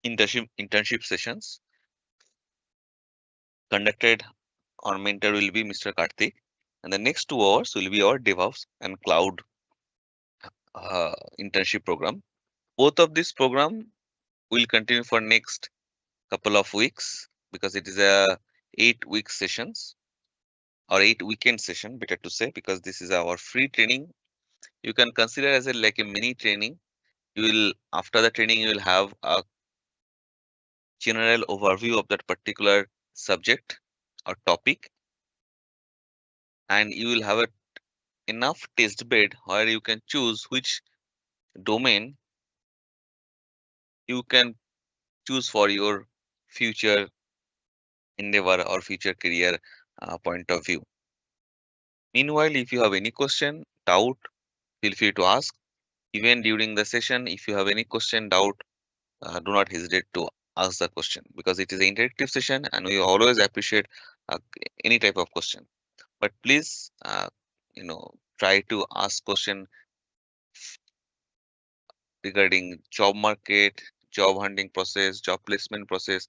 internship sessions conducted. Our mentor will be Mr. Karthik, and the next 2 hours will be our DevOps and cloud internship program. Both of this program will continue for next couple of weeks because it is a 8 week sessions or 8 weekend session, better to say, because this is our free training. You can consider as a like a mini training. You will after the training you will have a general overview of that particular subject or topic, and you will have a enough test bed where you can choose which domain you can choose for your future endeavor or future career point of view. Meanwhile, if you have any question, doubt, feel free to ask. Even during the session, if you have any question, doubt, do not hesitate to ask the question because it is an interactive session and we always appreciate any type of question. But please, try to ask question regarding job market, job hunting process, job placement process,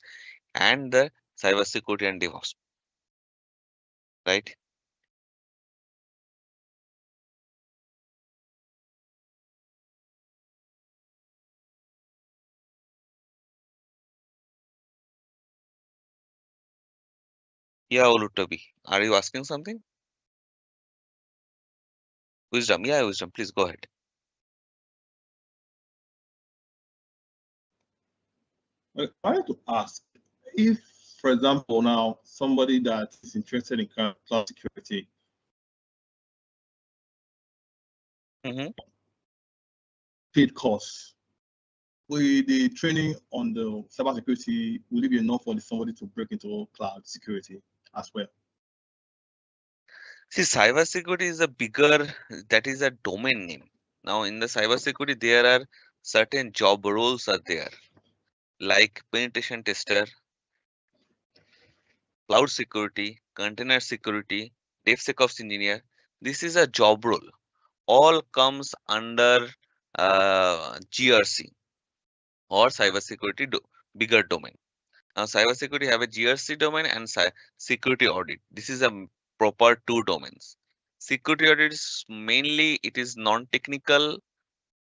and the cybersecurity and DevOps, right? Yeah, Olutobi, are you asking something? Wisdom, yeah, wisdom, please go ahead. I have to ask if, for example, now somebody that is interested in cloud security, Mm-hmm. paid course, will the training on the cybersecurity will it be enough for somebody to break into cloud security as well? See, cybersecurity is a bigger, that is a domain name. Now, in the cybersecurity, there are certain job roles are there, like penetration tester, cloud security, container security, DevSecOps engineer. This is a job role. All comes under GRC or cybersecurity bigger domain. Now, cybersecurity have a GRC domain and security audit. This is a proper two domains. Security audit is mainly it is non-technical,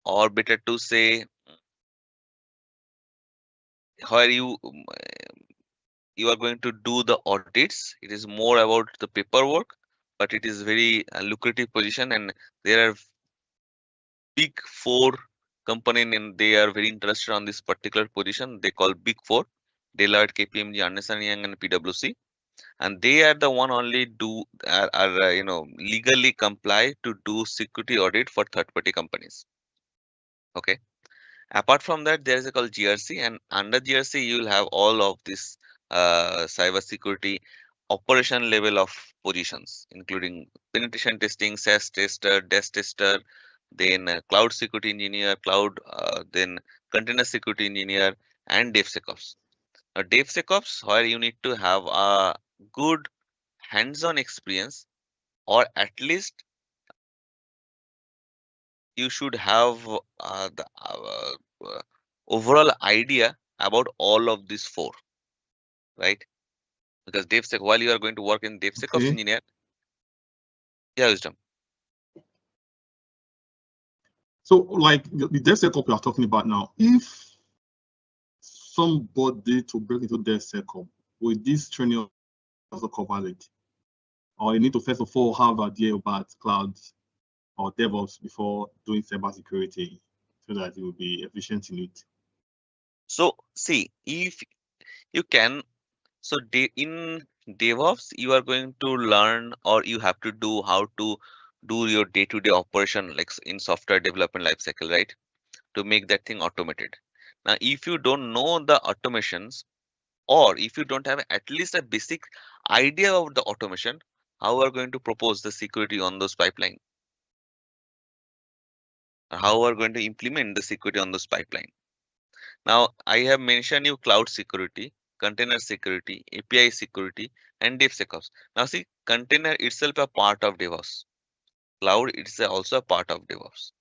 or better to say, where you are going to do the audits. It is more about the paperwork, but it is very lucrative position, and there are big four company and they are very interested on this particular position. They call big four: Deloitte, KPMG, Ernst and Young, and PwC, and they are the one only are legally comply to do security audit for third party companies. Okay, apart from that there is a called GRC, and under GRC you will have all of this cyber security operation level of positions, including penetration testing, SAS tester, desk tester, then cloud security engineer, then container security engineer, and DevSecOps. Now, DevSecOps, where you need to have a good hands-on experience, or at least you should have the overall idea about all of these four, right? Because DevSec, while you are going to work in DevSecOps Okay. engineer, yeah, wisdom. So, like the DevSecOps we are talking about now, if somebody to break into DevSecOps, will this training also cover it? Or you need to first of all have an idea about cloud or DevOps before doing cybersecurity so that it will be efficient in it? So see, if you can, so in DevOps, you are going to learn or you have to do how to do your day-to-day operation, like in software development lifecycle, right? To make that thing automated. Now, if you don't know the automations, or if you don't have at least a basic idea of the automation, how are going to propose the security on those pipeline? How are going to implement the security on those pipeline? Now, I have mentioned you cloud security, container security, API security, and DevSecOps. Now, see, container itself a part of DevOps. Cloud it's also a part of DevOps.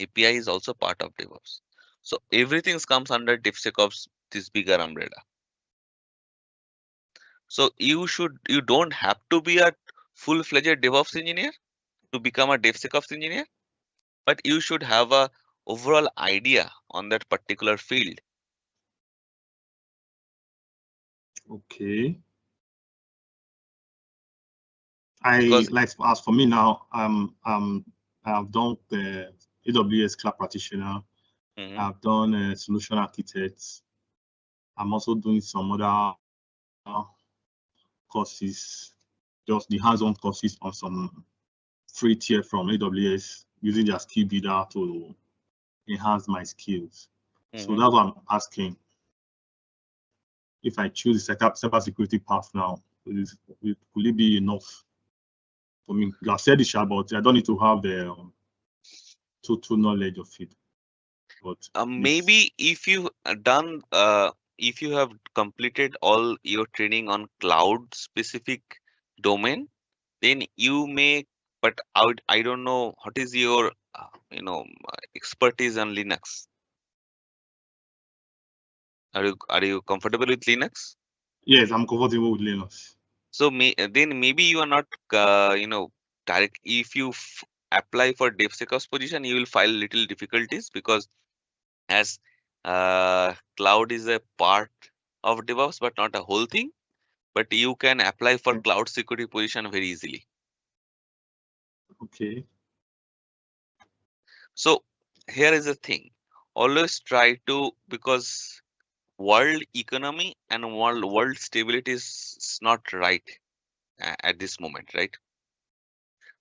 API is also part of DevOps. So everything comes under DevSecOps this bigger umbrella. So you don't have to be a full-fledged DevOps engineer to become a DevSecOps engineer, but you should have a overall idea on that particular field. Okay. Because As for me now, I've done the AWS Cloud Practitioner. I've done Solution Architect. I'm also doing some other courses, just the hands-on courses on some free tier from AWS, using their skill builder to enhance my skills. So that's what I'm asking. If I choose the cybersecurity path now, will it be enough for me? You have said it, but I don't need to have the total knowledge of it. But maybe if you if you have completed all your training on cloud specific domain, then you may. But I don't know what is your expertise on Linux. Are you comfortable with Linux? yes, I'm comfortable with Linux. So then maybe you are not direct. If you apply for DevSecOps position, you will find little difficulties because as cloud is a part of DevOps but not a whole thing. But you can apply for cloud security position very easily. Okay. So here is the thing. Always try to, because world economy and world stability is not right at this moment, right?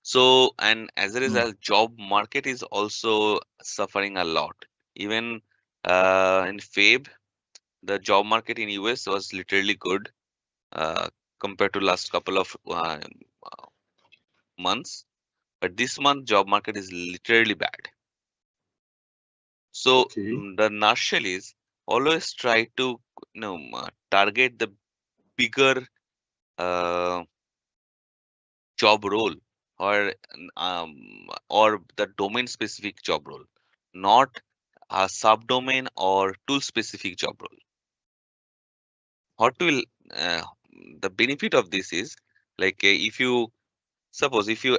So, and as a result, job market is also suffering a lot. Even in Feb, the job market in US was literally good compared to last couple of months. But this month, job market is literally bad. So Okay. the nutshell is always try to target the bigger uh, job role or the domain specific job role, not a subdomain or tool specific job role. What will uh, the benefit of this is, like if you suppose if you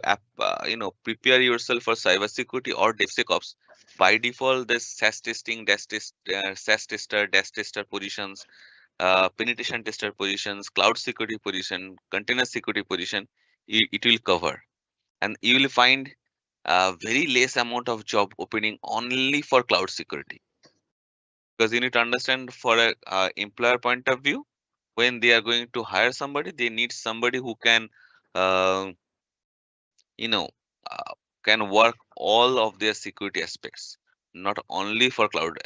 prepare yourself for cybersecurity or DevSecOps, by default the SAS testing, SAS tester, dash tester positions, penetration tester positions, cloud security position, container security position, it will cover, and you will find a very less amount of job opening only for cloud security. Because you need to understand, for a employer point of view, when they are going to hire somebody, they need somebody who can uh, you know uh, can work all of their security aspects, not only for cloud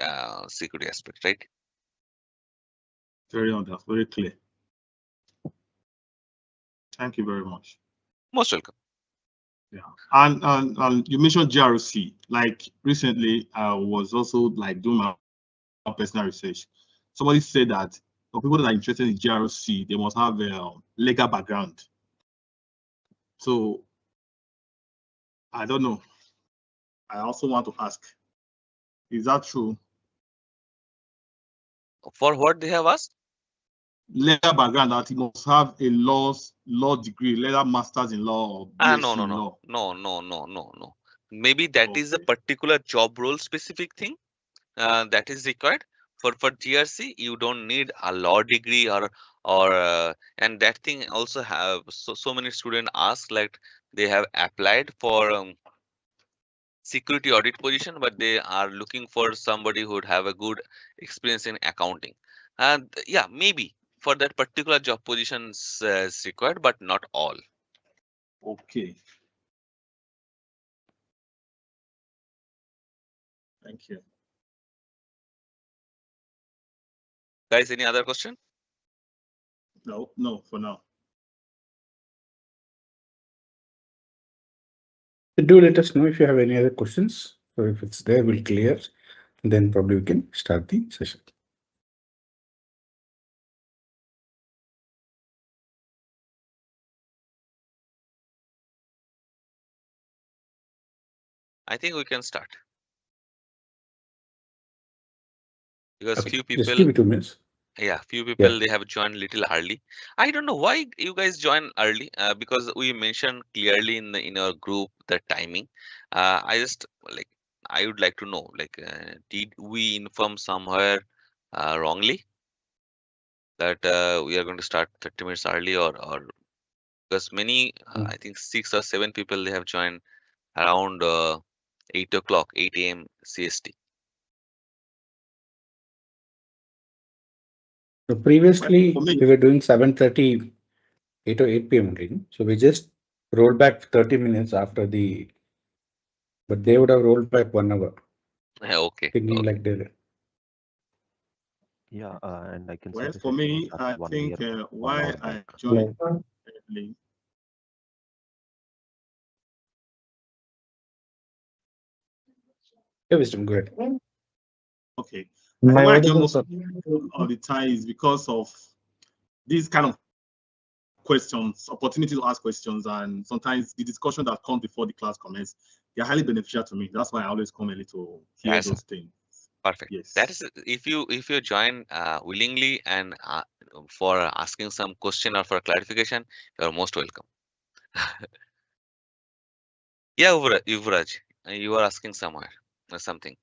security aspect, right? Very clear. Thank you very much. Most welcome. Yeah, and you mentioned GRC. Like recently, I was also like doing my personal research. Somebody said that for people that are interested in GRC, they must have a legal background. So I don't know. I also want to ask, is that true? For what they have asked? Legal background, that he must have a law degree, legal masters in law or No, BSc no, in no, law. no, no, no, no, no. Maybe that is a Okay. particular job role specific thing that is required. For GRC, you don't need a law degree or and that thing also have so many students ask, like they have applied for security audit position, but they are looking for somebody who would have a good experience in accounting. And yeah, maybe for that particular job positions is required, but not all. Okay. Thank you. Guys, any other question? No, for now. Do let us know if you have any other questions. So if it's there, we'll clear. Then probably we can start the session. I think we can start. because Okay, few just people, give me 2 minutes. yeah, few Yeah. people they have joined little early. I don't know why you guys join early, because we mentioned clearly in our group the timing. I just like I would like to know, like, did we inform somewhere wrongly that we are going to start 30 minutes early, or because many, Mm. I think 6 or 7 people they have joined around 8 o'clock, 8 a.m. CST. So Well, for previously me, we were doing 7:30, 8 or 8 p.m. only. So we just rolled back 30 minutes after the, but they would have rolled back 1 hour, Okay, thinking okay. like they. Yeah, and I can say well, the for session was me, started I 1 year, think one why hour back. I joined early. Yeah, wisdom, go ahead. Okay, I My think why I joined audible, most sir. all the time is because of these kind of questions, opportunity to ask questions, and sometimes the discussion that comes before the class commences, they're highly beneficial to me. That's why I always come early to hear That's those things. perfect. That Yes. is, if you join willingly and for asking some question or for clarification, you're most welcome. Yeah, Yuvraj, you are asking somewhere something.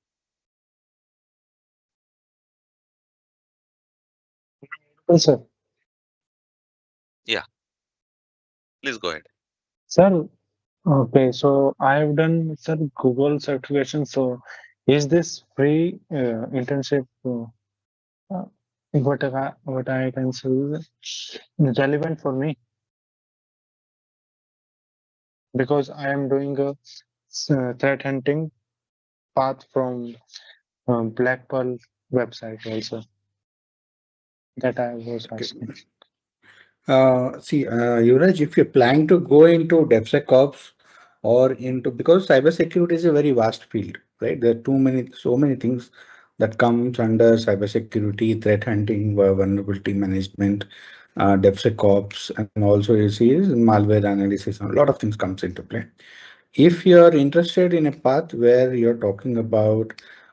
Yes, sir. Yeah, please go ahead. Sir, okay, so I have done, sir, Google certification. So is this free internship? Uh, what I can say is relevant for me because I am doing a threat hunting path from Black Pearl website also that I was Okay. asking. See, Yuvraj, if you're planning to go into DevSecOps or into, because cybersecurity is a very vast field, right? There are so many things that comes under cybersecurity, threat hunting, vulnerability management, DevSecOps, and also you see is malware analysis. A lot of things comes into play. If you're interested in a path where you're talking about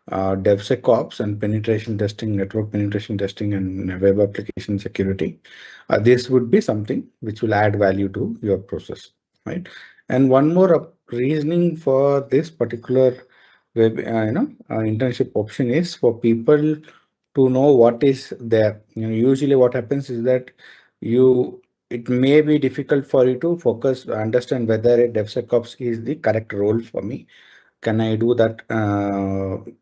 DevSecOps and penetration testing, network penetration testing, and web application security, this would be something which will add value to your process, right? And one more reasoning for this particular internship option is for people to know what is there. Usually what happens is that you it may be difficult for you to focus, understand whether a DevSecOps is the correct role for me. Can I do that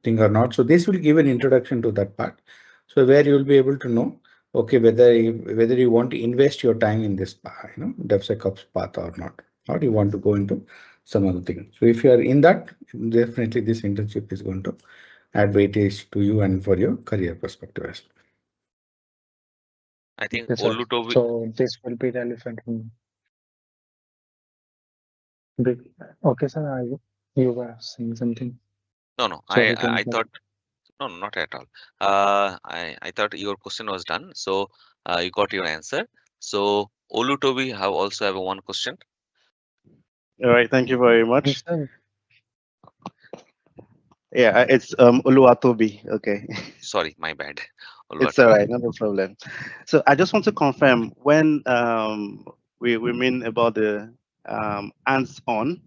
thing or not? So this will give an introduction to that part. So where you will be able to know, okay, whether you want to invest your time in this, DevSecOps path or not, or you want to go into some other thing. So if you are in that, definitely this internship is going to add weightage to you and for your career perspective as well. I think Okay, sir. Olutobi. So this will be relevant. Okay, sir. You were saying something. No, no. Sorry to I interrupt. thought, no, no, not at all. I thought your question was done, so you got your answer. So Olutobi have also have one question. All right, thank you very Yes, much. sir. Yeah, it's Oluwatobi. Okay, Sorry, my bad. it's all Oluwatobi. right, no problem. So I just want to confirm when we mean about the hands-on.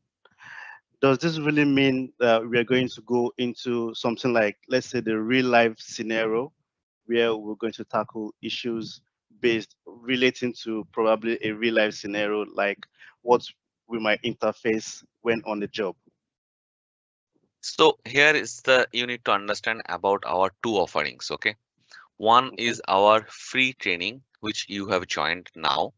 Does this really mean that we are going to go into something like, let's say, the real-life scenario where we're going to tackle issues based relating to probably a real-life scenario, like what we might interface when on the job? So here is the you need to understand about our two offerings. Okay, one Okay. is our free training, which you have joined now.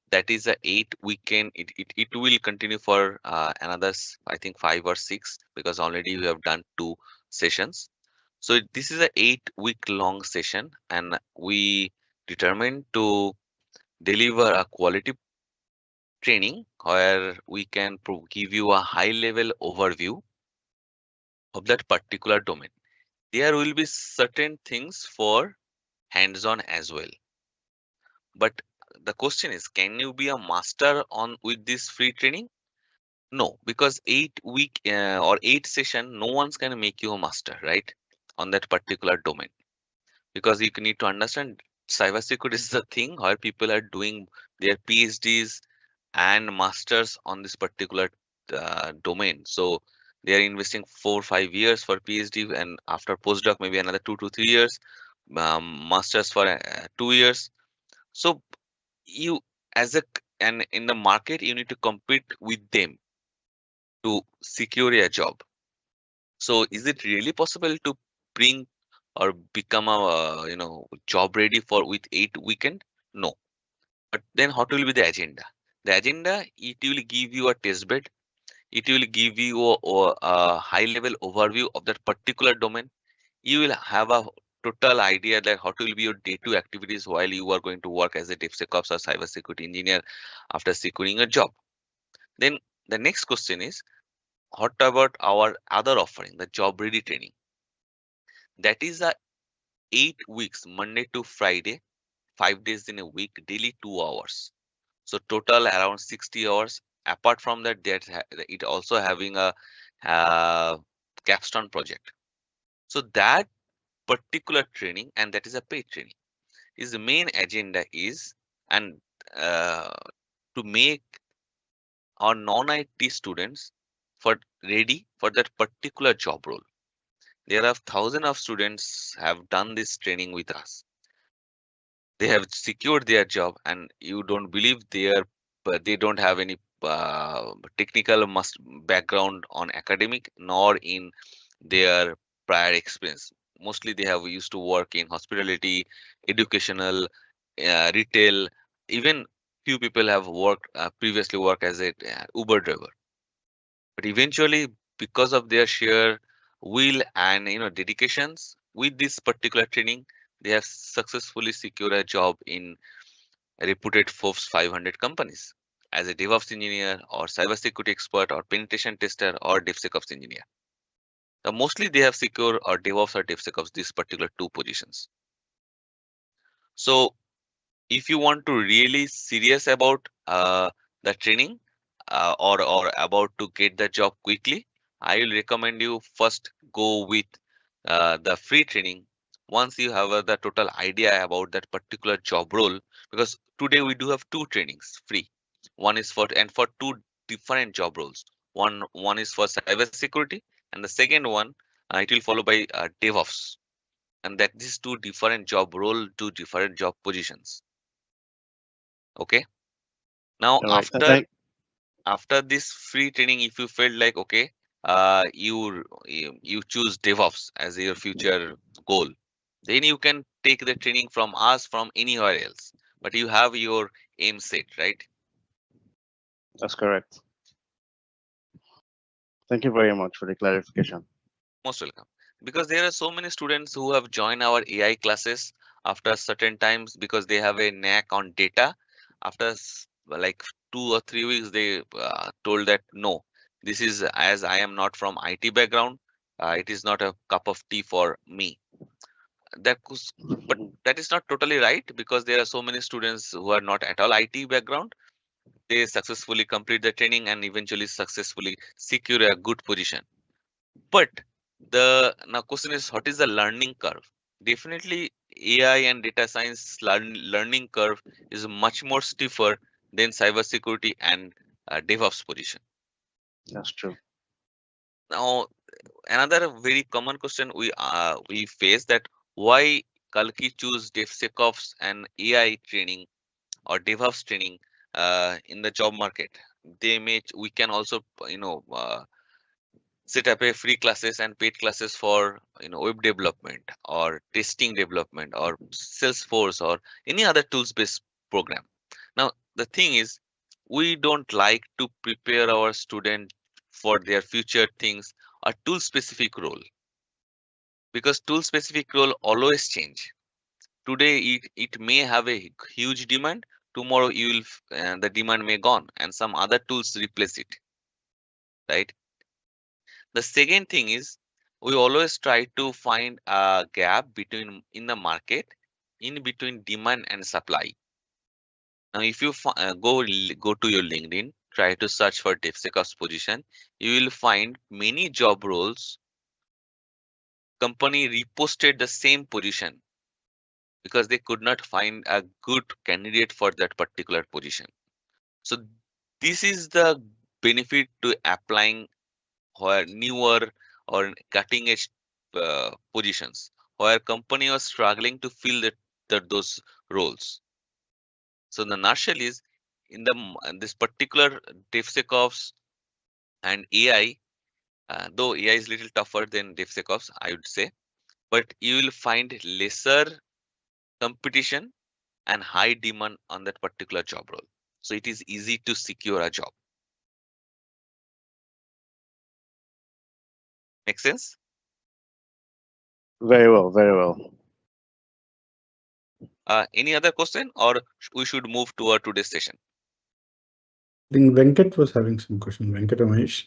That is a 8 weekend. It will continue for another, I think 5 or 6, because already we have done 2 sessions. So this is a 8 week long session, and we determined to deliver a quality training where we can give you a high level overview of that particular domain. There will be certain things for hands-on as well. But the question is, can you be a master on with this free training? No, because 8 week or 8 session, no one's gonna make you a master, right? On that particular domain. because you need to understand cybersecurity is the thing where people are doing their PhDs and masters on this particular domain. So they are investing 4 or 5 years for PhD, and after postdoc maybe another 2 to 3 years, masters for 2 years. So you as a and in the market you need to compete with them to secure a job. So is it really possible to bring or become a job ready for with 8 weekend? No. But then what will be the agenda? The agenda, it will give you a test bed. It will give you a high level overview of that particular domain. You will have a total idea that what will be your day-to activities while you are going to work as a DevSecOps or cybersecurity engineer after securing a job. Then the next question is, what about our other offering, the job ready training? That is a 8 weeks, Monday to Friday, 5 days in a week, daily 2 hours. So total around 60 hours. Apart from that, it also having a capstone project. So that particular training, and that is a paid training, is the main agenda is and to make our non-IT students for ready for that particular job role. There are thousands of students have done this training with us. They have secured their job, and you don't believe they don't have any technical must background on academic nor in their prior experience. Mostly they have used to work in hospitality, educational, retail. Even few people have worked previously worked as a Uber driver. But eventually, because of their sheer will and dedications with this particular training, they have successfully secured a job in reputed Forbes 500 companies as a DevOps engineer or cybersecurity expert or penetration tester or DevSecOps engineer. So mostly they have secured or DevOps or DevSecOps these particular two positions. So if you want to really serious about the training or about to get the job quickly, I will recommend you first go with the free training. Once you have the total idea about that particular job role, because today we do have two trainings free. One is for two different job roles. One is for cybersecurity, and the second one it will follow by DevOps, and that these two different job role, two different job positions. Okay. Now All right. after this free training, if you felt like okay, you choose DevOps as your future goal, then you can take the training from us from anywhere else. But you have your aim set, right? That's correct. Thank you very much for the clarification. Most welcome. Because there are so many students who have joined our AI classes after certain times because they have a knack on data. After like 2 or 3 weeks, they told that no, this is as I am not from IT background. It is not a cup of tea for me. But that is not totally right because there are so many students who are not at all IT background. They successfully complete the training and eventually successfully secure a good position. But the now question is, what is the learning curve? Definitely, AI and data science learning curve is much more stiffer than cybersecurity and DevOps position. That's true. Now, another very common question we face that why Kalki choose DevSecOps and AI training or DevOps training in the job market. We can also set up a free classes and paid classes for web development or testing development or Salesforce or any other tools based program. Now the thing is, we don't like to prepare our student for their future things or tool specific role, because tool specific role always change. Today it may have a huge demand, tomorrow the demand may gone and some other tools replace it, right? The second thing is, we always try to find a gap between in the market in between demand and supply. Now, if you go to your LinkedIn, try to search for DevSecOps position, you will find many job roles. Company reposted the same position because they could not find a good candidate for that particular position. So this is the benefit to applying where newer or cutting edge positions where company was struggling to fill those roles. So the nutshell is in this particular DevSecOps and AI, though AI is little tougher than DevSecOps, I would say, but you will find lesser competition and high demand on that particular job role. So it is easy to secure a job. Make sense? Very well, very well. Any other question, or we should move to our today's session? I think Venkat was having some question. Venkat Ramesh.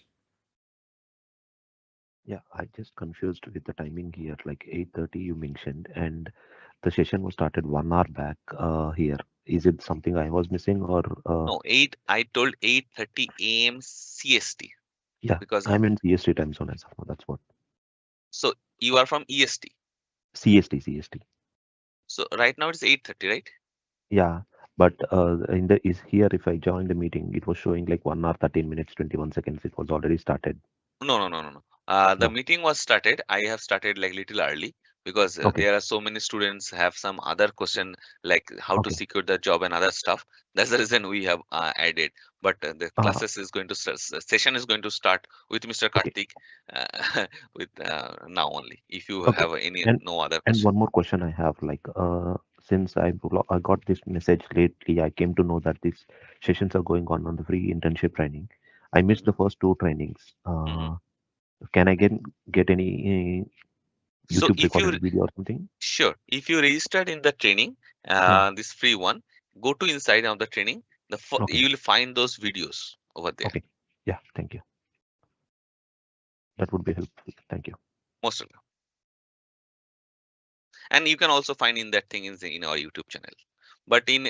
Yeah, I just confused with the timing here, like 8:30 you mentioned, and the session was started 1 hour back here. Is it something I was missing or No, 8. I told 8:30 a.m. CST yeah, because I'm in CST time zone as of now. That's what. so you are from EST. CST. So right now it's 8:30, right? Yeah, but in the is here if I join the meeting, it was showing like 1 hour 13 minutes 21 seconds. It was already started. No. The No. meeting was started. I have started like little early because Okay. there are so many students have some other question like how to Okay. secure the job and other stuff. That's the reason we have added. But the classes is going to session is going to start with Mr. Okay. Karthik with now only. If you Okay. have any And no other and question. one more question I have, like since I got this message lately, I came to know that these sessions are going on the free internship training. I missed the first two trainings. Mhm. Can I get any So YouTube if you recorded video or something? sure, if you registered in the training, Yeah. this free one, go to inside of the training. Okay. You will find those videos over there. Okay. Yeah. Thank you. That would be helpful. Thank you. Most of them, and you can also find in that thing in our YouTube channel. But in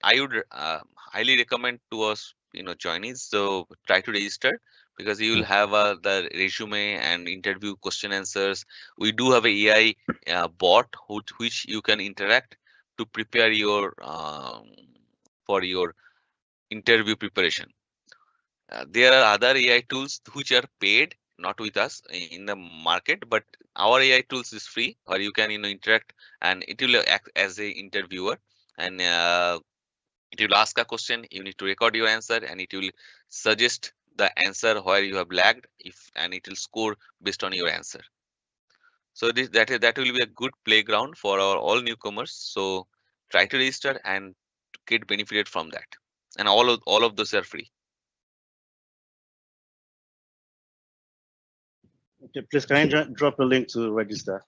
I would highly recommend to us joinees. So try to register because you will Mm. have the resume and interview question answers. We do have a AI bot which you can interact to prepare your for your interview preparation. There are other AI tools which are paid, not with us in the market, but our AI tools is free, or you can interact, and it will act as a interviewer, and it will ask a question. You need to record your answer, and it will suggest the answer where you have lagged, and it will score based on your answer. So that will be a good playground for our all newcomers. So try to register and get benefited from that, and all of those are free. Okay, please can you drop a link to register?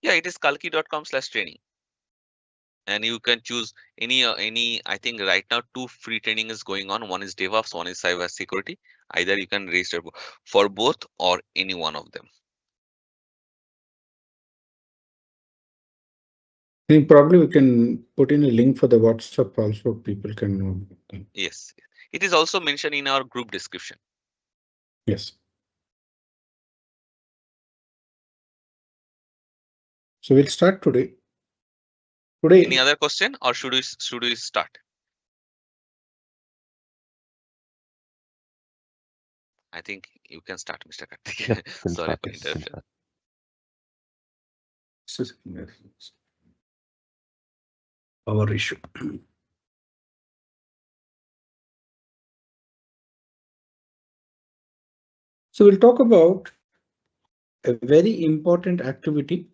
Yeah, it is kalki.com/training, and you can choose any. I think right now 2 free training is going on. One is DevOps, one is Cybersecurity. Either you can register for both or any one of them. I think probably we can put in a link for the WhatsApp also. People can know about them. Yes, it is also mentioned in our group description. Yes. So we'll start today. Any other question, or should we start? I think you can start, Mr. Karthik. Yeah, can Sorry start. for Yes, can interruption. start. Our issue. So we'll talk about a very important activity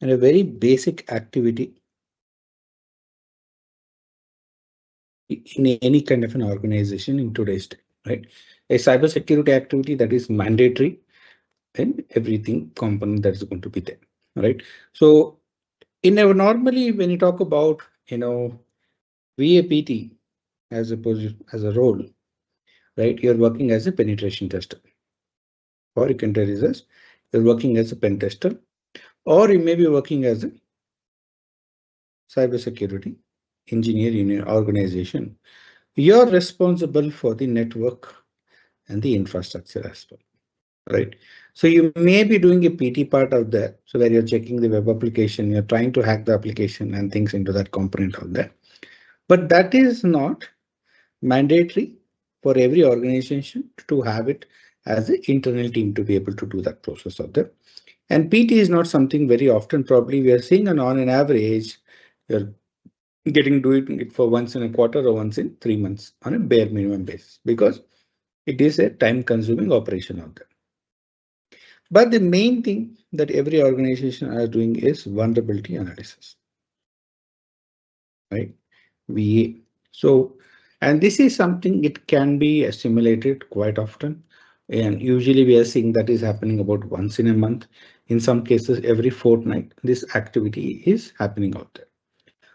and a very basic activity in any kind of an organization in today's day, right? A cybersecurity activity that is mandatory in everything component that is going to be there, right? So normally when you talk about VAPT as a role, right? You're working as a penetration tester, or you can tell us as you're working as a pen tester, or you may be working as a cybersecurity engineer in your organization. You're responsible for the network and the infrastructure as well. right? So you may be doing a PT part out there, so where you're checking the web application, you're trying to hack the application and things into that component out there. But that is not mandatory for every organization to have it as an internal team to be able to do that process out there. And PT is not something very often, probably we are seeing on an average, you're getting doing it for once in a quarter or once in 3 months on a bare minimum basis, because it is a time consuming operation out there. But the main thing that every organization is doing is vulnerability analysis, right? VA. So, and this is something it can be simulated quite often. And usually we are seeing that is happening about once in a month. In some cases, every fortnight, this activity is happening out there.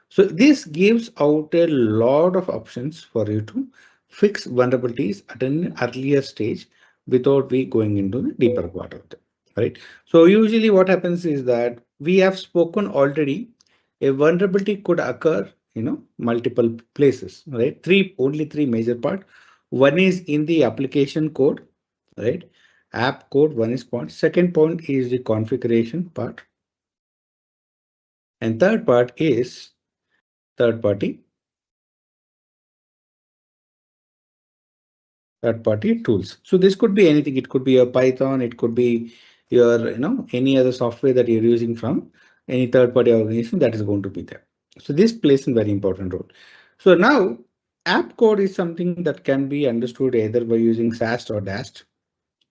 So this gives out a lot of options for you to fix vulnerabilities at an earlier stage without we going into the deeper part of them, right? So usually what happens is that we have spoken already, a vulnerability could occur, multiple places, right? Only three major part. One is in the application code, right? App code, one is point. Second point is the configuration part. And third part is third party tools. So this could be anything. It could be a Python. It could be your, any other software that you're using from any third party organization that is going to be there. So this plays a very important role. So now app code is something that can be understood either by using SAST or DAST,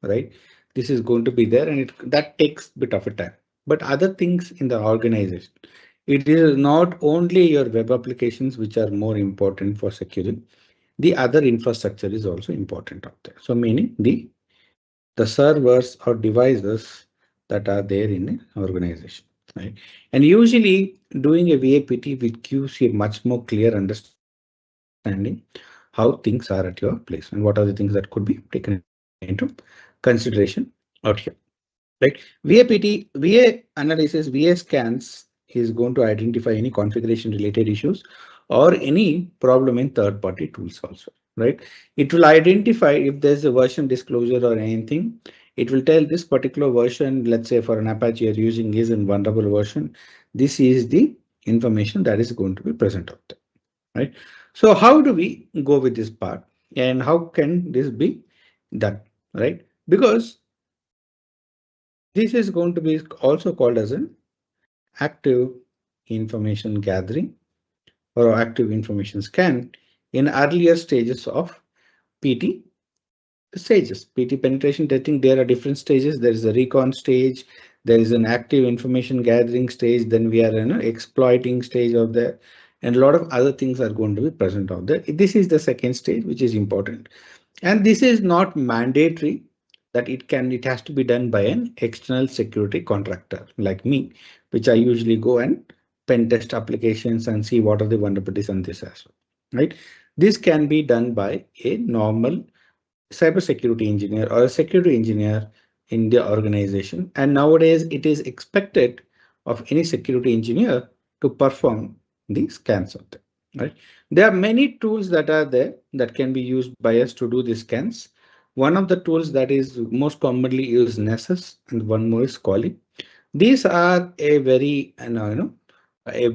right? This is going to be there and that takes a bit of a time. But other things in the organization, it is not only your web applications which are more important for securing. The other infrastructure is also important out there. So meaning the servers or devices that are there in an organization, right? And usually doing a VAPT will gives you a much more clear understanding how things are at your place and what are the things that could be taken into consideration out here. Right? VA analysis, VA scans is going to identify any configuration related issues or any problem in third party tools also, right? It will identify if there's a version disclosure or anything. It will tell this particular version, let's say for an Apache you're using is in vulnerable version. This is the information that is going to be present out there, right? So how do we go with this part and how can this be done, right? Because this is going to be also called as an active information gathering or active information scan in earlier stages of PT stages. PT penetration testing, there are different stages. There is a recon stage, there is an active information gathering stage, then we are in an exploiting stage out there, and a lot of other things are going to be present out there. This is the second stage, which is important. And this is not mandatory that it has to be done by an external security contractor like me, which I usually go and pen test applications and see what are the vulnerabilities on this as well, right? This can be done by a normal cybersecurity engineer or a security engineer in the organization. And nowadays it is expected of any security engineer to perform the scans of them, right? There are many tools that are there that can be used by us to do the scans. One of the tools that is most commonly used Nessus and one more is Calling. These are a very, a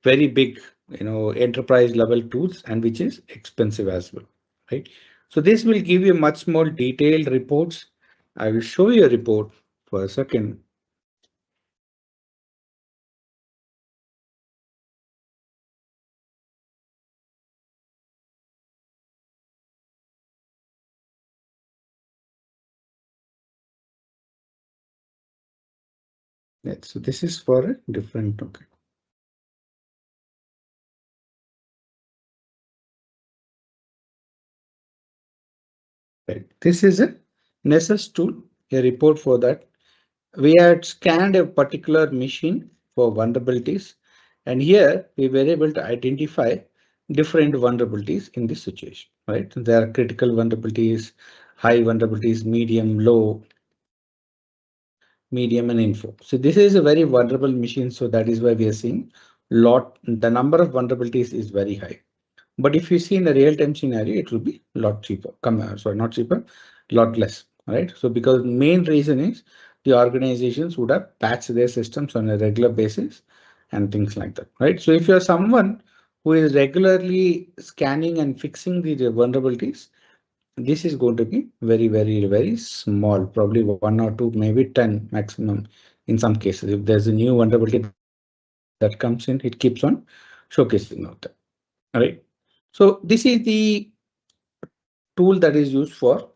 very big, enterprise level tools and which is expensive as well, right? So this will give you much more detailed reports. I will show you a report for a second. So this is for a different, okay. Right. This is a Nessus tool, a report for that. We had scanned a particular machine for vulnerabilities, and here we were able to identify different vulnerabilities in this situation, right? There are critical vulnerabilities, high vulnerabilities, medium, low, medium, and info. So this is a very vulnerable machine, so that is why we are seeing the number of vulnerabilities is very high. But if you see in a real-time scenario, it will be a lot cheaper. Sorry, not cheaper, lot less. right? So because main reason is the organizations would have patched their systems on a regular basis and things like that, right? So if you're someone who is regularly scanning and fixing the vulnerabilities, this is going to be very, very, very small, probably 1 or 2, maybe 10 maximum in some cases. If there's a new vulnerability that comes in, it keeps on showcasing out there. All right. So this is the tool that is used for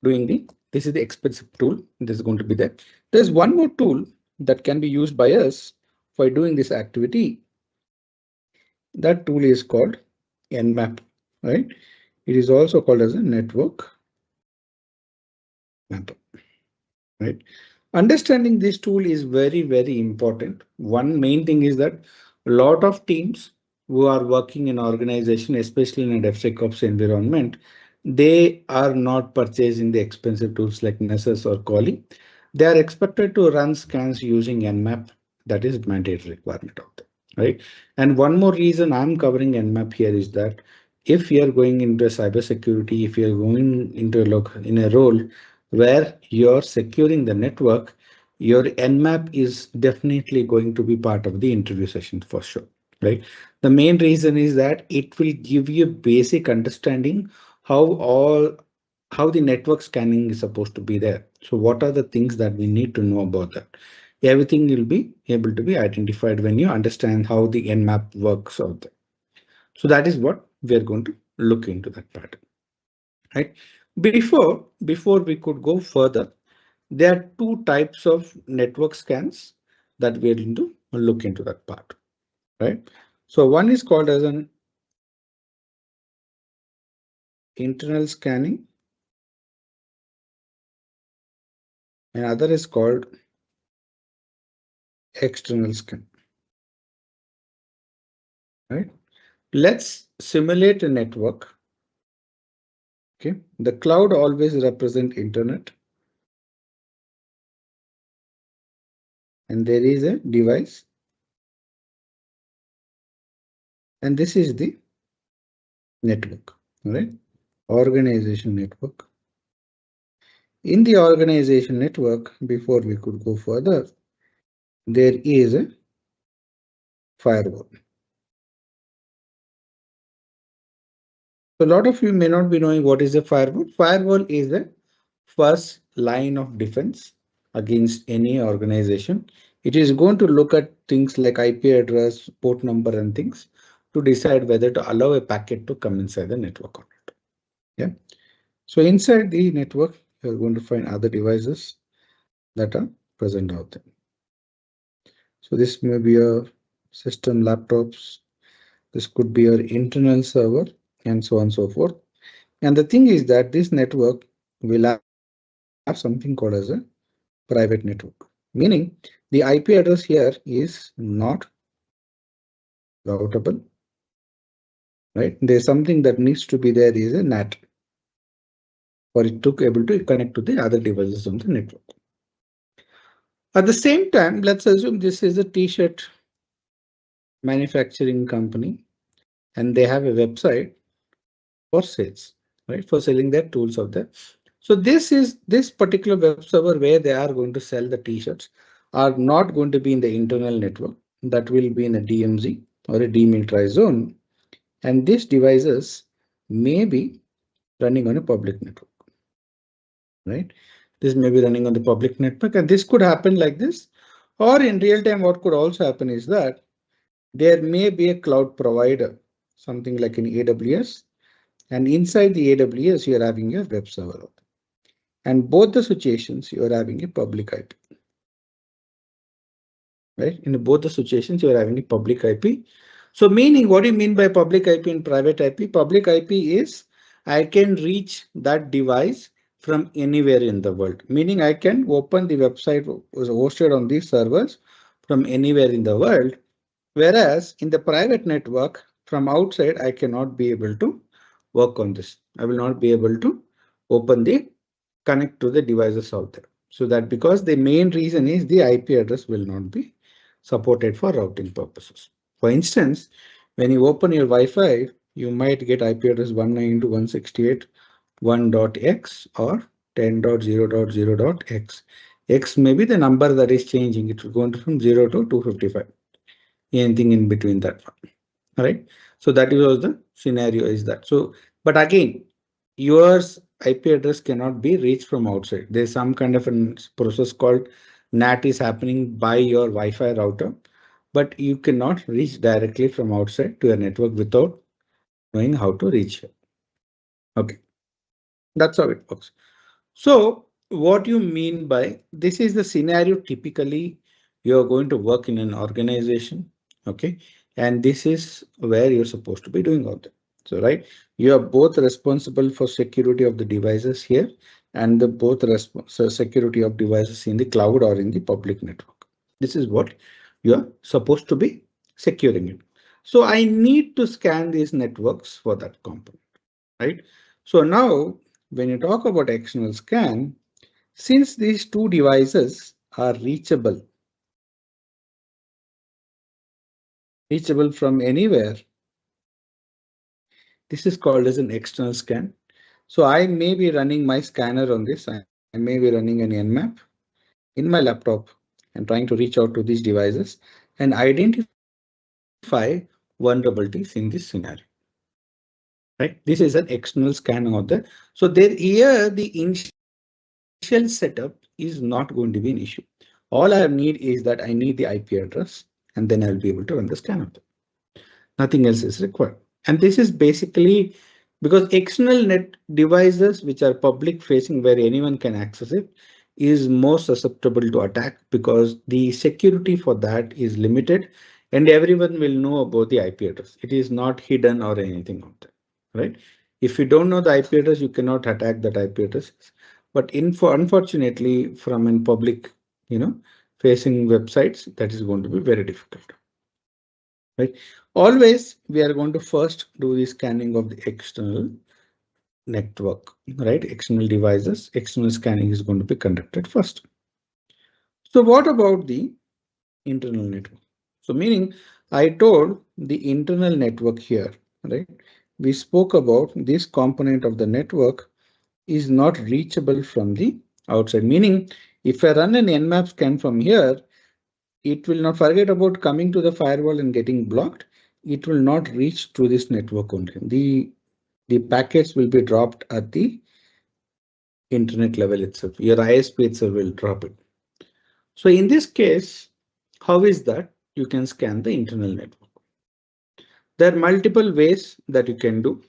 doing this is the expensive tool. This is going to be there. There's one more tool that can be used by us for doing this activity. That tool is called Nmap, right? It is also called as a network mapper, right? Understanding this tool is very, very important. One main thing is that a lot of teams who are working in organization, especially in a DevSecOps environment, they are not purchasing the expensive tools like Nessus or Kali. They are expected to run scans using Nmap. That is mandatory requirement of them, right? And one more reason I'm covering Nmap here is that if you are going into cybersecurity, if you are going into in a role where you're securing the network, your Nmap is definitely going to be part of the interview session for sure, right? The main reason is that it will give you basic understanding how the network scanning is supposed to be there. So what are the things that we need to know about that? Everything will be able to be identified when you understand how the Nmap works out there. So that is what we are going to look into that pattern, right? Before we could go further, there are two types of network scans that we are going to look into that part, right? So one is called as an internal scanning, and other is called external scan, right? Let's simulate a network. Okay, the cloud always represent internet, and there is a device, and this is the network, right? Organization network. In the organization network, before we could go further, there is a firewall. So a lot of you may not be knowing what is a firewall. Firewall is the first line of defense against any organization. It is going to look at things like IP address, port number, and things to decide whether to allow a packet to come inside the network or not. Yeah. So inside the network, you're going to find other devices that are present out there. So this may be your system laptops. This could be your internal server and so on and so forth. And the thing is that this network will have something called as a private network, meaning the IP address here is not routable, right? There's something that needs to be there is a NAT for it to be able to connect to the other devices on the network. At the same time, let's assume this is a t-shirt manufacturing company and they have a website for sales, right? For selling their tools out there. So this particular web server where they are going to sell the t-shirts are not going to be in the internal network. That will be in a DMZ or a demilitarized zone. And these devices may be running on a public network, right? This may be running on the public network, and this could happen like this. Or in real time, what could also happen is that there may be a cloud provider, something like an AWS, and inside the AWS, you're having your web server. And both the situations, you're having a public IP. Right? In both the situations, you're having a public IP. So meaning, what do you mean by public IP and private IP? Public IP is I can reach that device from anywhere in the world. Meaning I can open the website was hosted on these servers from anywhere in the world. Whereas in the private network, from outside, I cannot be able to work on this. I will not be able to open the connect to the devices out there. So that because the main reason is the IP address will not be supported for routing purposes. For instance, when you open your Wi-Fi, you might get IP address 192.168.1.x or 10.0.0.x. X may be the number that is changing. It will go from 0 to 255. Anything in between that one. All right. So that is also the scenario is that. So, but again, yours IP address cannot be reached from outside. There's some kind of a process called NAT is happening by your Wi-Fi router, but you cannot reach directly from outside to your network without knowing how to reach it. Okay, that's how it works. So what you mean by this is the scenario typically you're going to work in an organization. Okay, and this is where you're supposed to be doing all that. So right, you are both responsible for security of the devices here and the both security of devices in the cloud or in the public network. This is what you are supposed to be securing it. So I need to scan these networks for that component, right? So now when you talk about external scan, since these two devices are reachable from anywhere, this is called as an external scan. So I may be running my scanner on this. I may be running an Nmap in my laptop and trying to reach out to these devices and identify vulnerabilities in this scenario. Right? This is an external scan out there. So there here the initial setup is not going to be an issue. All I need is that I need the IP address and then I'll be able to run the scan out there. Nothing else is required. And this is basically because external net devices which are public facing where anyone can access it is more susceptible to attack because the security for that is limited and everyone will know about the IP address. It is not hidden or anything out there, right? If you don't know the IP address, you cannot attack that IP address. But unfortunately, from in public, facing websites, that is going to be very difficult. Right? Always we are going to first do the scanning of the external network, right? External devices, external scanning is going to be conducted first. So what about the internal network? So meaning I told the internal network here, right? We spoke about this component of the network is not reachable from the outside, meaning if I run an Nmap scan from here, it will not forget about coming to the firewall and getting blocked. It will not reach to this network only. The packets will be dropped at the internet level itself. Your ISP itself will drop it. So in this case, how is that? You can scan the internal network. There are multiple ways that you can do.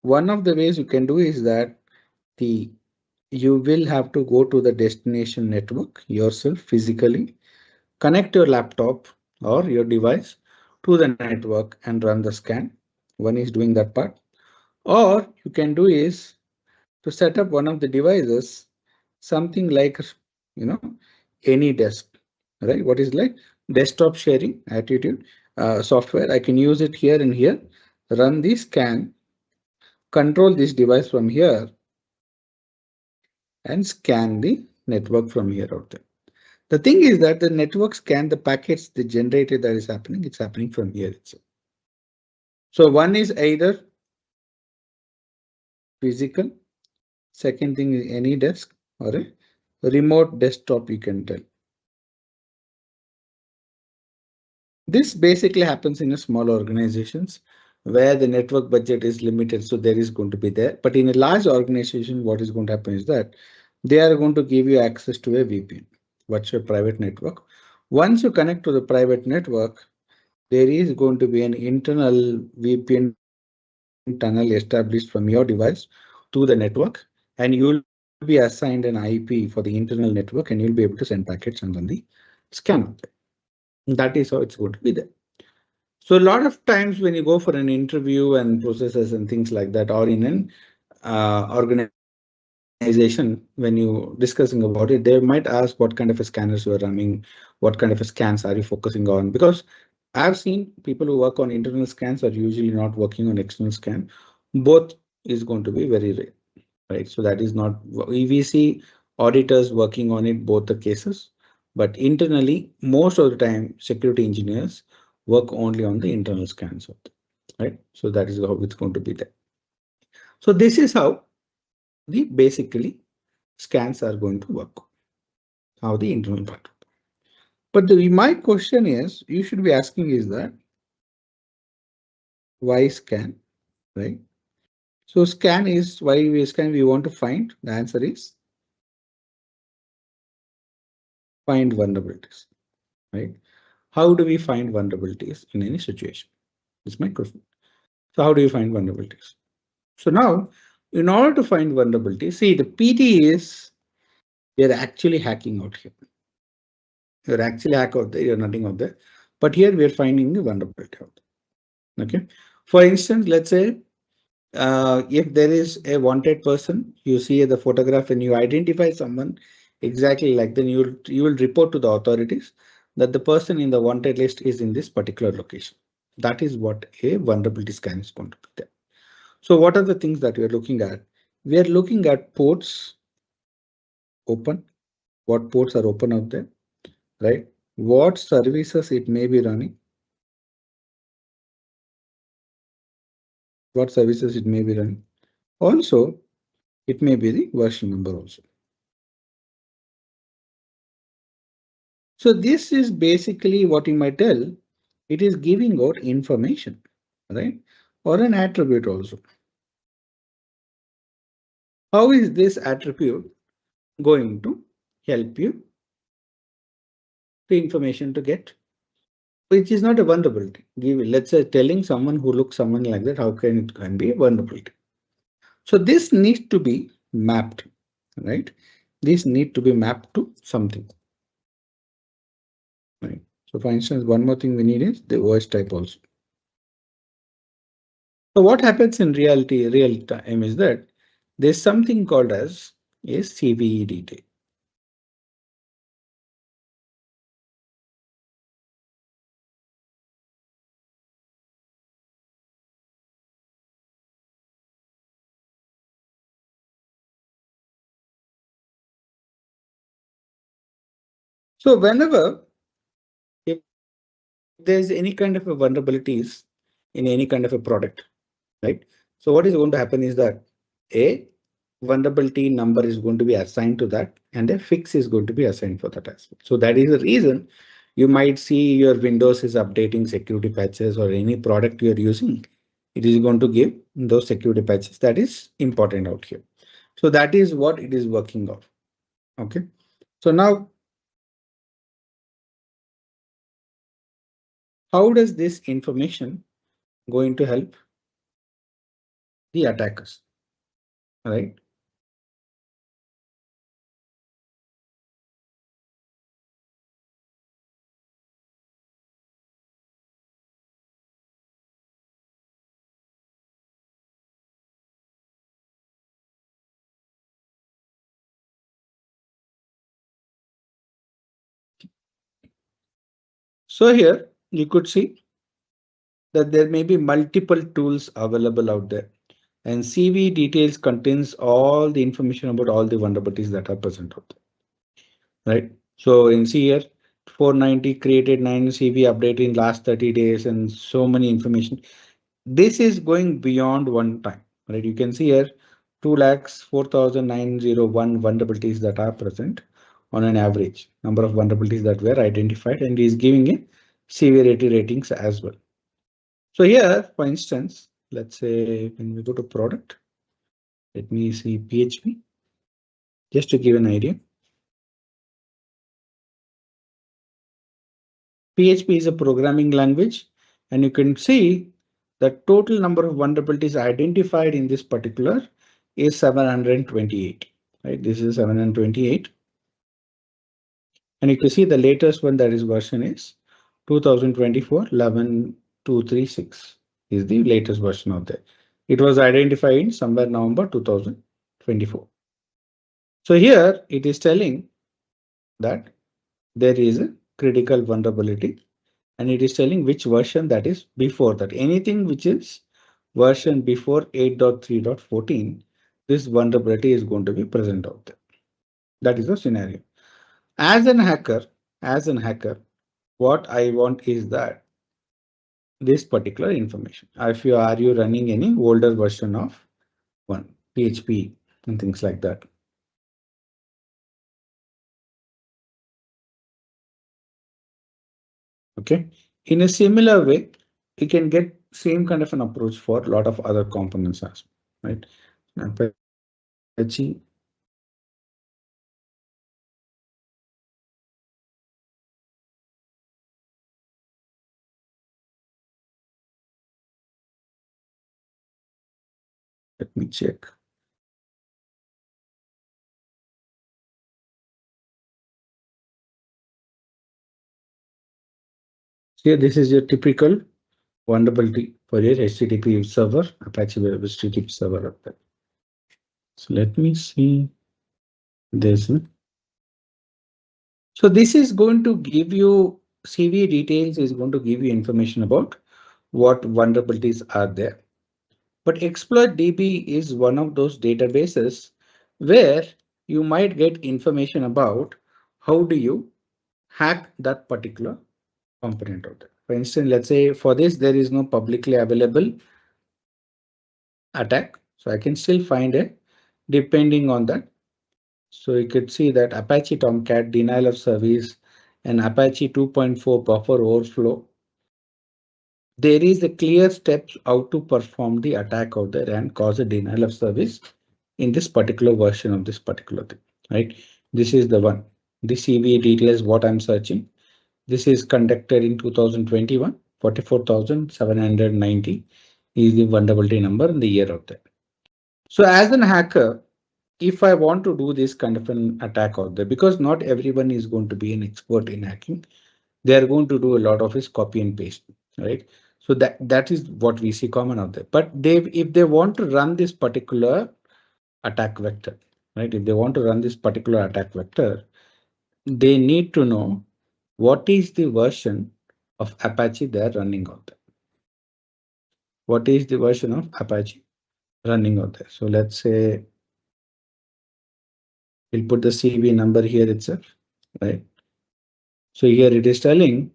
One of the ways you can do is that you will have to go to the destination network yourself physically, connect your laptop or your device to the network and run the scan. One is doing that part. Or you can do is to set up one of the devices, something like, any desk, right? What is like desktop sharing attitude software. I can use it here and here, run the scan, control this device from here and scan the network from here out there. The thing is that the network scan the packets, the generated that is happening, it's happening from here itself. So one is either physical, second thing is any desk or a remote desktop, you can tell. This basically happens in a small organizations where the network budget is limited, so there is going to be there. But in a large organization, what is going to happen is that they are going to give you access to a VPN, virtual private network. Once you connect to the private network, there is going to be an internal VPN tunnel established from your device to the network, and you will be assigned an IP for the internal network, and you'll be able to send packets and run the scan. That is how it's going to be there. So a lot of times when you go for an interview and processes and things like that, or in an organization, when you discussing about it, they might ask what kind of a scanners you are running, what kind of a scans are you focusing on? Because I've seen people who work on internal scans are usually not working on external scan. Both is going to be very rare, right? So that is not, we see auditors working on it, both the cases, but internally, most of the time, security engineers work only on the internal scans, right? So that is how it's going to be there. So this is how the basically scans are going to work, how the internal part. But my question is, you should be asking is that why scan, right? So scan is why we scan, we want to find, the answer is find vulnerabilities, right? How do we find vulnerabilities in any situation? That's my question. So how do you find vulnerabilities? So now, in order to find vulnerabilities, see the PT is, you're actually hacking out here. You're actually hack out there, you're nothing out there. But here we are finding the vulnerability out there. Okay. For instance, let's say if there is a wanted person, you see the photograph and you identify someone exactly like, then you will report to the authorities that the person in the wanted list is in this particular location. That is what a vulnerability scan is going to be there. So what are the things that we are looking at? We are looking at ports open, what ports are open out there, right? What services it may be running, what services it may be running. Also, it may be the version number also. So this is basically what you might tell. It is giving out information, right? Or an attribute also. How is this attribute going to help you the information to get? Which is not a vulnerability. Let's say telling someone who looks someone like that, how can it can be a vulnerability? So this needs to be mapped, right? This need to be mapped to something. Right. So for instance, one more thing we need is the OS type also. So what happens in real time is that there's something called as a CVE detail. So whenever if there's any kind of a vulnerabilities in any kind of a product, right? So what is going to happen is that a vulnerability number is going to be assigned to that and a fix is going to be assigned for that as well. So that is the reason you might see your Windows is updating security patches or any product you're using. It is going to give those security patches. That is important out here. So that is what it is working on. Okay. So now, how does this information going to help the attackers? Right. So here you could see that there may be multiple tools available out there, and CV details contains all the information about all the vulnerabilities that are present out there, right? So in see here, 490 created 9 CV update in last 30 days and so many information. This is going beyond one time, right? You can see here 2,04,901 vulnerabilities that are present on an average number of vulnerabilities that were identified, and is giving a severity ratings as well. So here, for instance, let's say when we go to product, let me see PHP, just to give an idea. PHP is a programming language, and you can see the total number of vulnerabilities identified in this particular is 728, right? This is 728. And you can see the latest one, that is version is 2024 11236 is the latest version of that. It was identified in somewhere November 2024. So here it is telling that there is a critical vulnerability, and it is telling which version that is before that. Anything which is version before 8.3.14, this vulnerability is going to be present out there. That is the scenario. As an hacker, what I want is that this particular information. If you are running any older version of one PHP and things like that. Okay. In a similar way, you can get same kind of an approach for a lot of other components as well, right? Apache, let me check. Here, this is your typical vulnerability for your HTTP server, Apache Web HTTP server up there. So let me see this. So this is going to give you CV details, is going to give you information about what vulnerabilities are there. But exploit DB is one of those databases where you might get information about how do you hack that particular component of that. For instance, let's say for this, there is no publicly available attack. So I can still find it depending on that. So you could see that Apache Tomcat denial of service and Apache 2.4 buffer overflow. There is a clear steps how to perform the attack out there and cause a denial of service in this particular version of this particular thing, right? This is the one. The CVE details what I'm searching. This is conducted in 2021, 44,790 is the vulnerability number in the year of that. So as an hacker, if I want to do this kind of an attack out there, because not everyone is going to be an expert in hacking, they are going to do a lot of is copy and paste, right? So that is what we see common out there. But if they want to run this particular attack vector, right? If they want to run this particular attack vector, they need to know what is the version of Apache they're running out there. What is the version of Apache running out there? So let's say we'll put the CV number here itself, right? So here it is telling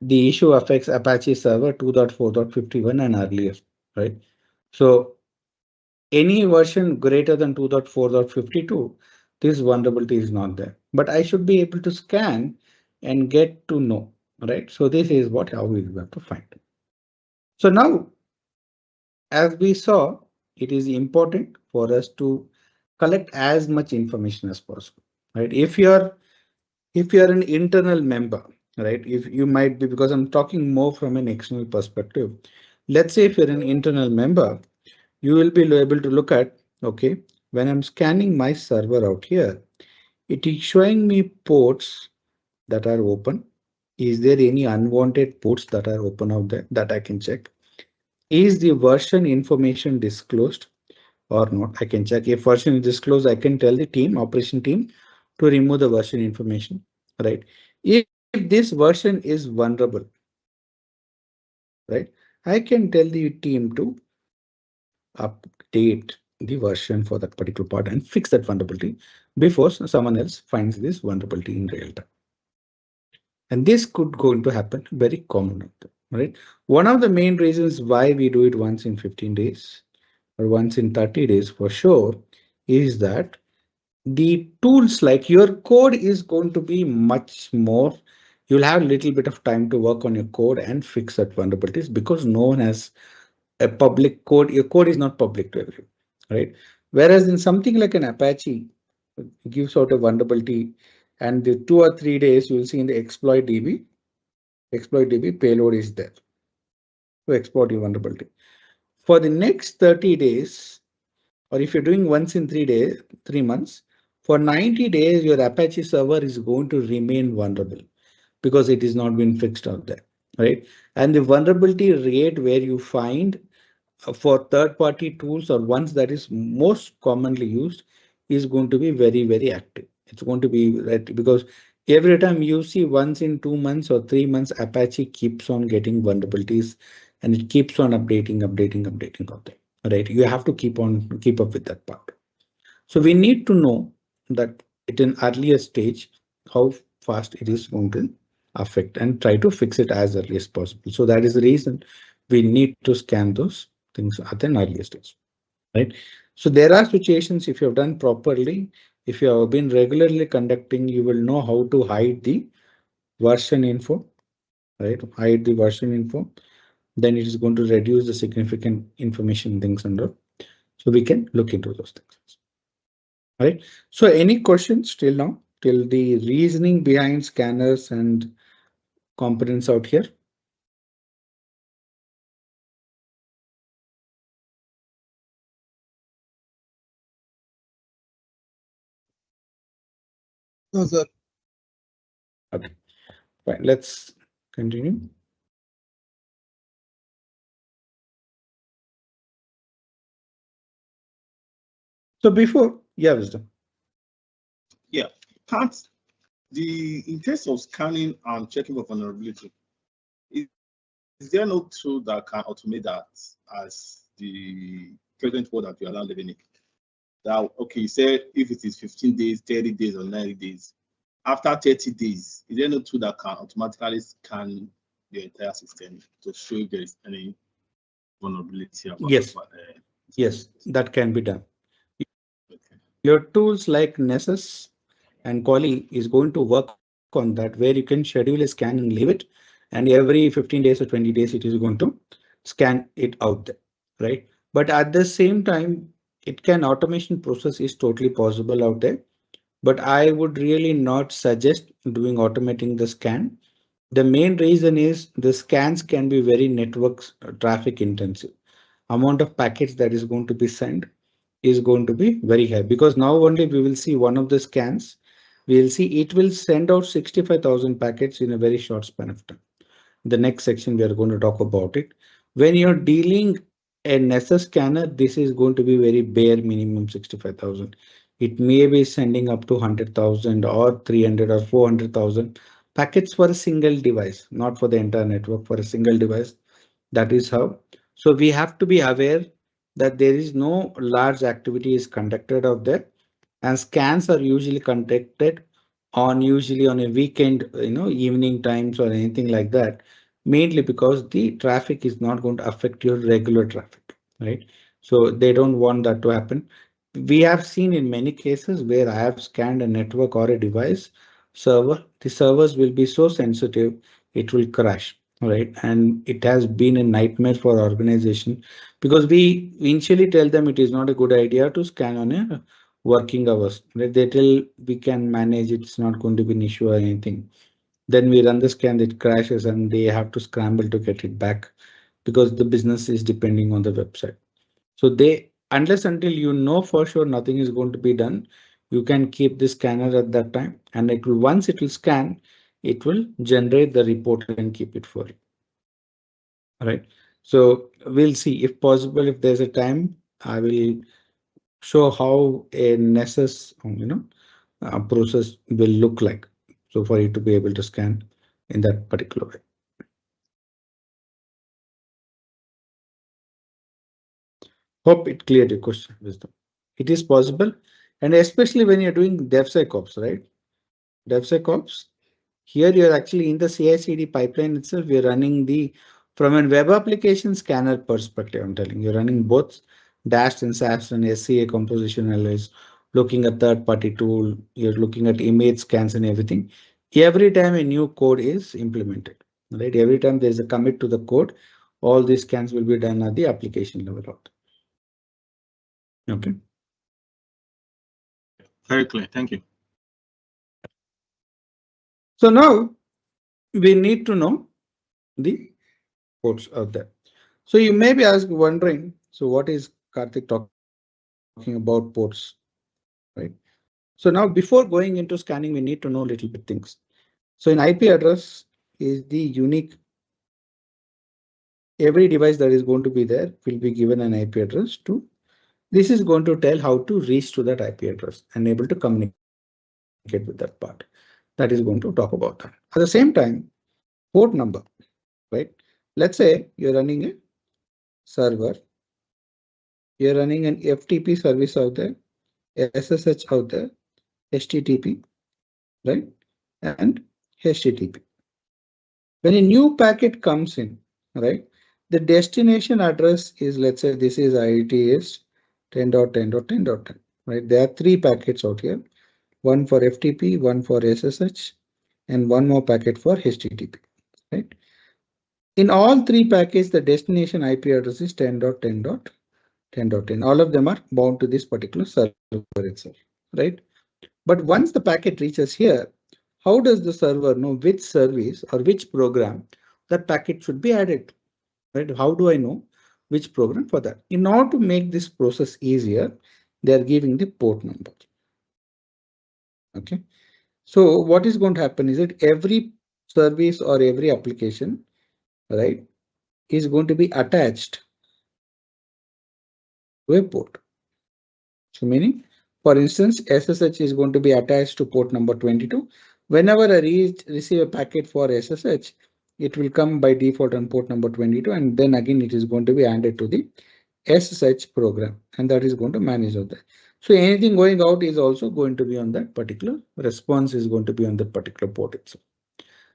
the issue affects Apache server 2.4.51 and earlier, right? So any version greater than 2.4.52, this vulnerability is not there, but I should be able to scan and get to know, right? So this is how we have to find. So now, as we saw, it is important for us to collect as much information as possible, right? If you're an internal member, right? If you might be, because I'm talking more from an external perspective. Let's say if you're an internal member, you will be able to look at, okay, when I'm scanning my server out here, it is showing me ports that are open. Is there any unwanted ports that are open out there that I can check? Is the version information disclosed or not? I can check. If version is disclosed, I can tell the team, operation team, to remove the version information, right? If this version is vulnerable, right, I can tell the team to update the version for that particular part and fix that vulnerability before someone else finds this vulnerability in real time. And this could going to happen very common, right? One of the main reasons why we do it once in 15 days or once in 30 days for sure is that the tools, like your code, is going to be much more. You'll have a little bit of time to work on your code and fix that vulnerabilities because no one has a public code. Your code is not public to everyone, right? Whereas in something like an Apache, it gives out a vulnerability, and the 2 or 3 days you will see in the exploit DB payload is there to exploit your vulnerability. For the next 30 days, or if you're doing once in 3 days, 3 months, for 90 days, your Apache server is going to remain vulnerable because it is not been fixed out there, right? And the vulnerability rate where you find for third-party tools or ones that is most commonly used is going to be very, very active. It's going to be right because every time you see once in 2 months or 3 months, Apache keeps on getting vulnerabilities and it keeps on updating out there, right? You have to keep up with that part. So we need to know that at an earlier stage, how fast it is going to affect and try to fix it as early as possible. So that is the reason we need to scan those things at an earlier stage, right? So there are situations, if you have done properly, if you have been regularly conducting, you will know how to hide the version info, right? Hide the version info. Then it is going to reduce the significant information things under. So we can look into those things. All right. So any questions till now, till the reasoning behind scanners and components out here? No, sir. Okay, fine. Let's continue. So before, yeah, Wisdom. Yeah. Can't in case of scanning and checking for vulnerability, is there no tool that can automate that as the present world that we are now living in? That okay, you said if it is 15 days, 30 days, or 90 days, after 30 days, is there no tool that can automatically scan the entire system to show if there is any vulnerability about Yes, yes, that can be done. Okay. Your tools like Nessus and Quali is going to work on that, where you can schedule a scan and leave it, and every 15 days or 20 days it is going to scan it out there, right? But at the same time, it can automation process is totally possible out there. But I would really not suggest doing automating the scan. The main reason is the scans can be very network traffic intensive. Amount of packets that is going to be sent is going to be very high, because now only we will see one of the scans. We will see it will send out 65,000 packets in a very short span of time. The next section we are going to talk about it. When you're dealing a Nessus scanner, this is going to be very bare minimum 65,000. It may be sending up to 100,000 or 300 or 400,000 packets for a single device, not for the entire network, for a single device. That is how. So we have to be aware that there is no large activity is conducted out there, and scans are usually conducted on usually on a weekend, evening times or anything like that, mainly because the traffic is not going to affect your regular traffic, right? So they don't want that to happen. We have seen in many cases where I have scanned a network or a device server, the servers will be so sensitive, it will crash, right? And it has been a nightmare for organization, because we initially tell them it is not a good idea to scan on a working hours, right? They tell we can manage, it's not going to be an issue or anything. Then we run the scan, it crashes and they have to scramble to get it back, because the business is depending on the website. So they, unless until you know for sure nothing is going to be done, you can keep the scanner at that time, and it will, once it will scan, it will generate the report and keep it for you. All right. So we'll see if possible, if there's a time, I will show how a Nessus, process will look like. So for you to be able to scan in that particular way. Hope it cleared your question, Wisdom. It is possible, and especially when you're doing DevSecOps, right? DevSecOps, here you're actually in the CI/CD pipeline itself. We're running from a web application scanner perspective. I'm telling you, you're running both DAST and SAST and SCA composition analysis, looking at third-party tool. You're looking at image scans and everything. Every time a new code is implemented, right? Every time there's a commit to the code, all these scans will be done at the application level. Okay. Very clear. Thank you. So now we need to know the ports out there. So you may be wondering, so what is Karthik talking about ports, right? So now before going into scanning, we need to know a little bit things. So an IP address is the unique. Every device that is going to be there will be given an IP address to. This is going to tell how to reach to that IP address and able to communicate with that part. That is going to talk about that. At the same time, port number, right? Let's say you're running a server. You're running an FTP service out there, SSH out there, HTTP, right? And HTTP. When a new packet comes in, right? The destination address is, let's say this is IITS 10.10.10.10, right? There are 3 packets out here, one for FTP, one for SSH, and one more packet for HTTP, right? In all three packages, the destination IP address is 10.10.10.10. All of them are bound to this particular server itself, right? But once the packet reaches here, how does the server know which service or which program that packet should be added to? Right? How do I know which program for that? In order to make this process easier, they are giving the port number. Okay. So what is going to happen is that every service or every application, right, is going to be attached to a port. So meaning, for instance, SSH is going to be attached to port number 22. Whenever I receive a packet for SSH, it will come by default on port number 22, and then again it is going to be added to the SSH program, and that is going to manage all that. So anything going out is also going to be on that particular response is going to be on that particular port itself.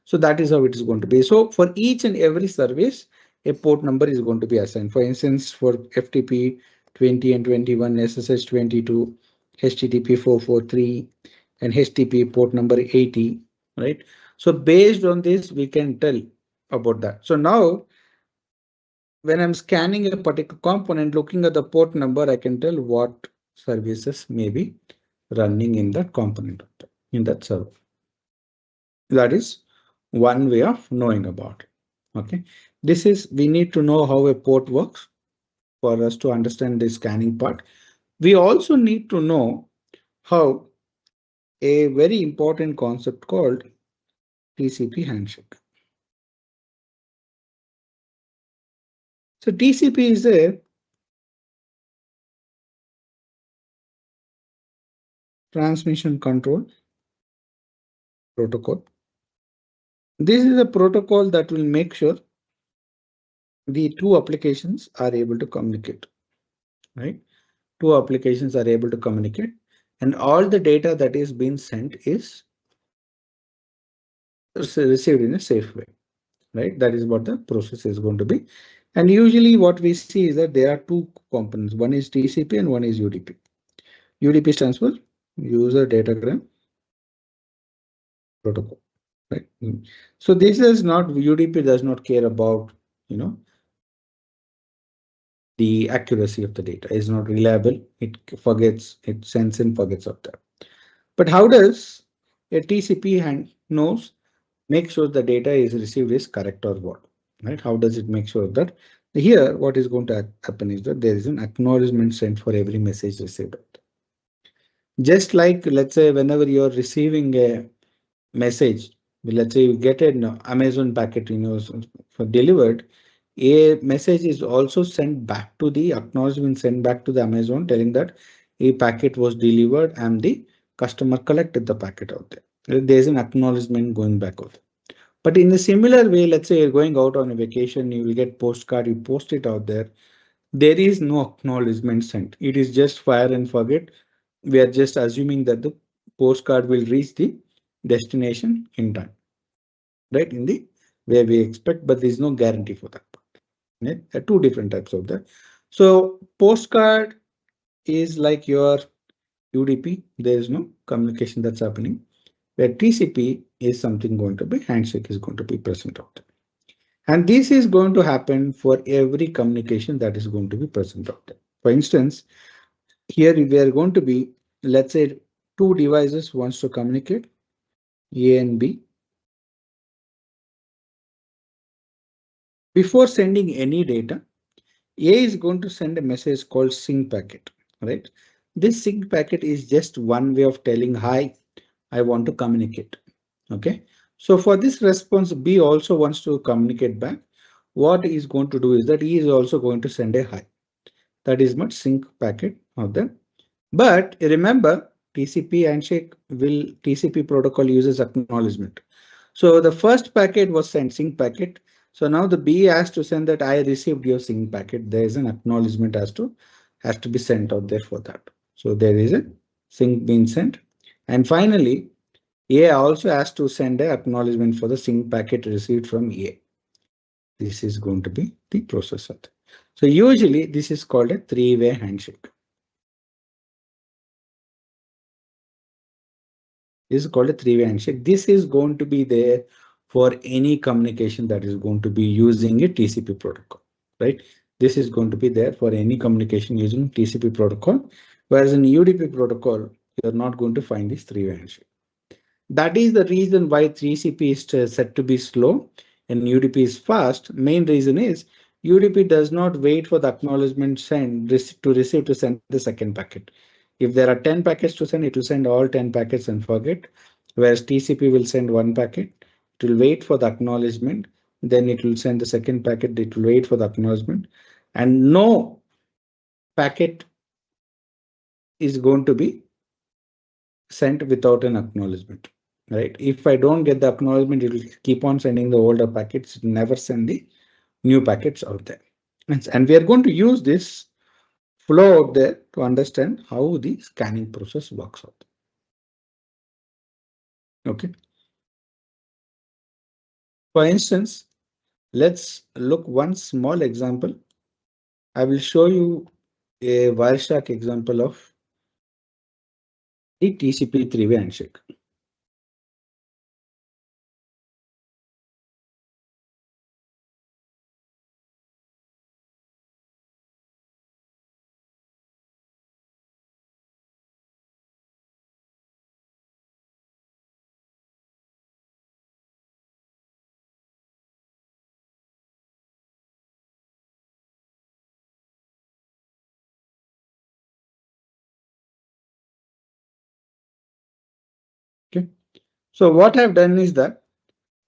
So that is how it is going to be. So for each and every service, a port number is going to be assigned. For instance, for FTP 20 and 21, SSH 22, HTTP 443, and HTTP port number 80, right? So based on this, we can tell about that. So now, when I'm scanning a particular component, looking at the port number, I can tell what services may be running in that component, in that server. That is one way of knowing about it. Okay, this is, we need to know how a port works for us to understand the scanning part. We also need to know how a very important concept called TCP handshake. So TCP is a transmission control protocol. This is a protocol that will make sure the two applications are able to communicate, right? Two applications are able to communicate, and all the data that is being sent is received in a safe way, right? That is what the process is going to be. And usually what we see is that there are two components. One is TCP and one is UDP. UDP stands for user datagram protocol, right? So this is not, UDP does not care about, the accuracy of the data is not reliable. It forgets, it sends and forgets of that. But how does a TCP knows, make sure the data is received is correct or what, right? How does it make sure that here what is going to happen is that there is an acknowledgement sent for every message received. Just like, let's say, whenever you're receiving a message, let's say you get an Amazon packet, for delivered, a message is also sent back to the acknowledgement sent back to the Amazon telling that a packet was delivered and the customer collected the packet out there. There's an acknowledgement going back out there. But in a similar way, let's say you're going out on a vacation, you will get postcard, you post it out there. There is no acknowledgement sent. It is just fire and forget. We are just assuming that the postcard will reach the destination in time, right? In the way we expect, but there is no guarantee for that. Right? There are two different types of that. So postcard is like your UDP. There is no communication that's happening. Where TCP is something going to be, handshake is going to be present out there. And this is going to happen for every communication that is going to be present out there. For instance, here we are going to be, let's say, two devices wants to communicate, A and B. Before sending any data, A is going to send a message called sync packet, right? This sync packet is just one way of telling, hi, I want to communicate. Okay. So for this response, B also wants to communicate back. What he is going to do is that he is also going to send a hi. That is much sync packet of them. But remember, TCP handshake TCP protocol uses acknowledgement. So the first packet was sent sync packet. So now the B has to send that I received your sync packet. There is an acknowledgement has to be sent out there for that. So there is a sync being sent. And finally, A also has to send an acknowledgement for the sync packet received from A. This is going to be the process. So usually this is called a three-way handshake. This is called a three-way handshake. This is going to be there for any communication that is going to be using a TCP protocol, right? This is going to be there for any communication using TCP protocol, whereas in UDP protocol, you're not going to find this three-way handshake. That is the reason why 3CP is said to be slow and UDP is fast. Main reason is UDP does not wait for the acknowledgement to send the second packet. If there are 10 packets to send, it will send all 10 packets and forget. Whereas TCP will send one packet, it will wait for the acknowledgement, then it will send the second packet, it will wait for the acknowledgement, and no packet is going to be sent without an acknowledgement, right? If I don't get the acknowledgement, it will keep on sending the older packets, never send the new packets out there. And we are going to use this flow out there to understand how the scanning process works out. Okay. For instance, let's look one small example. I will show you a Wireshark example of the TCP three-way handshake. Okay. So what I've done is that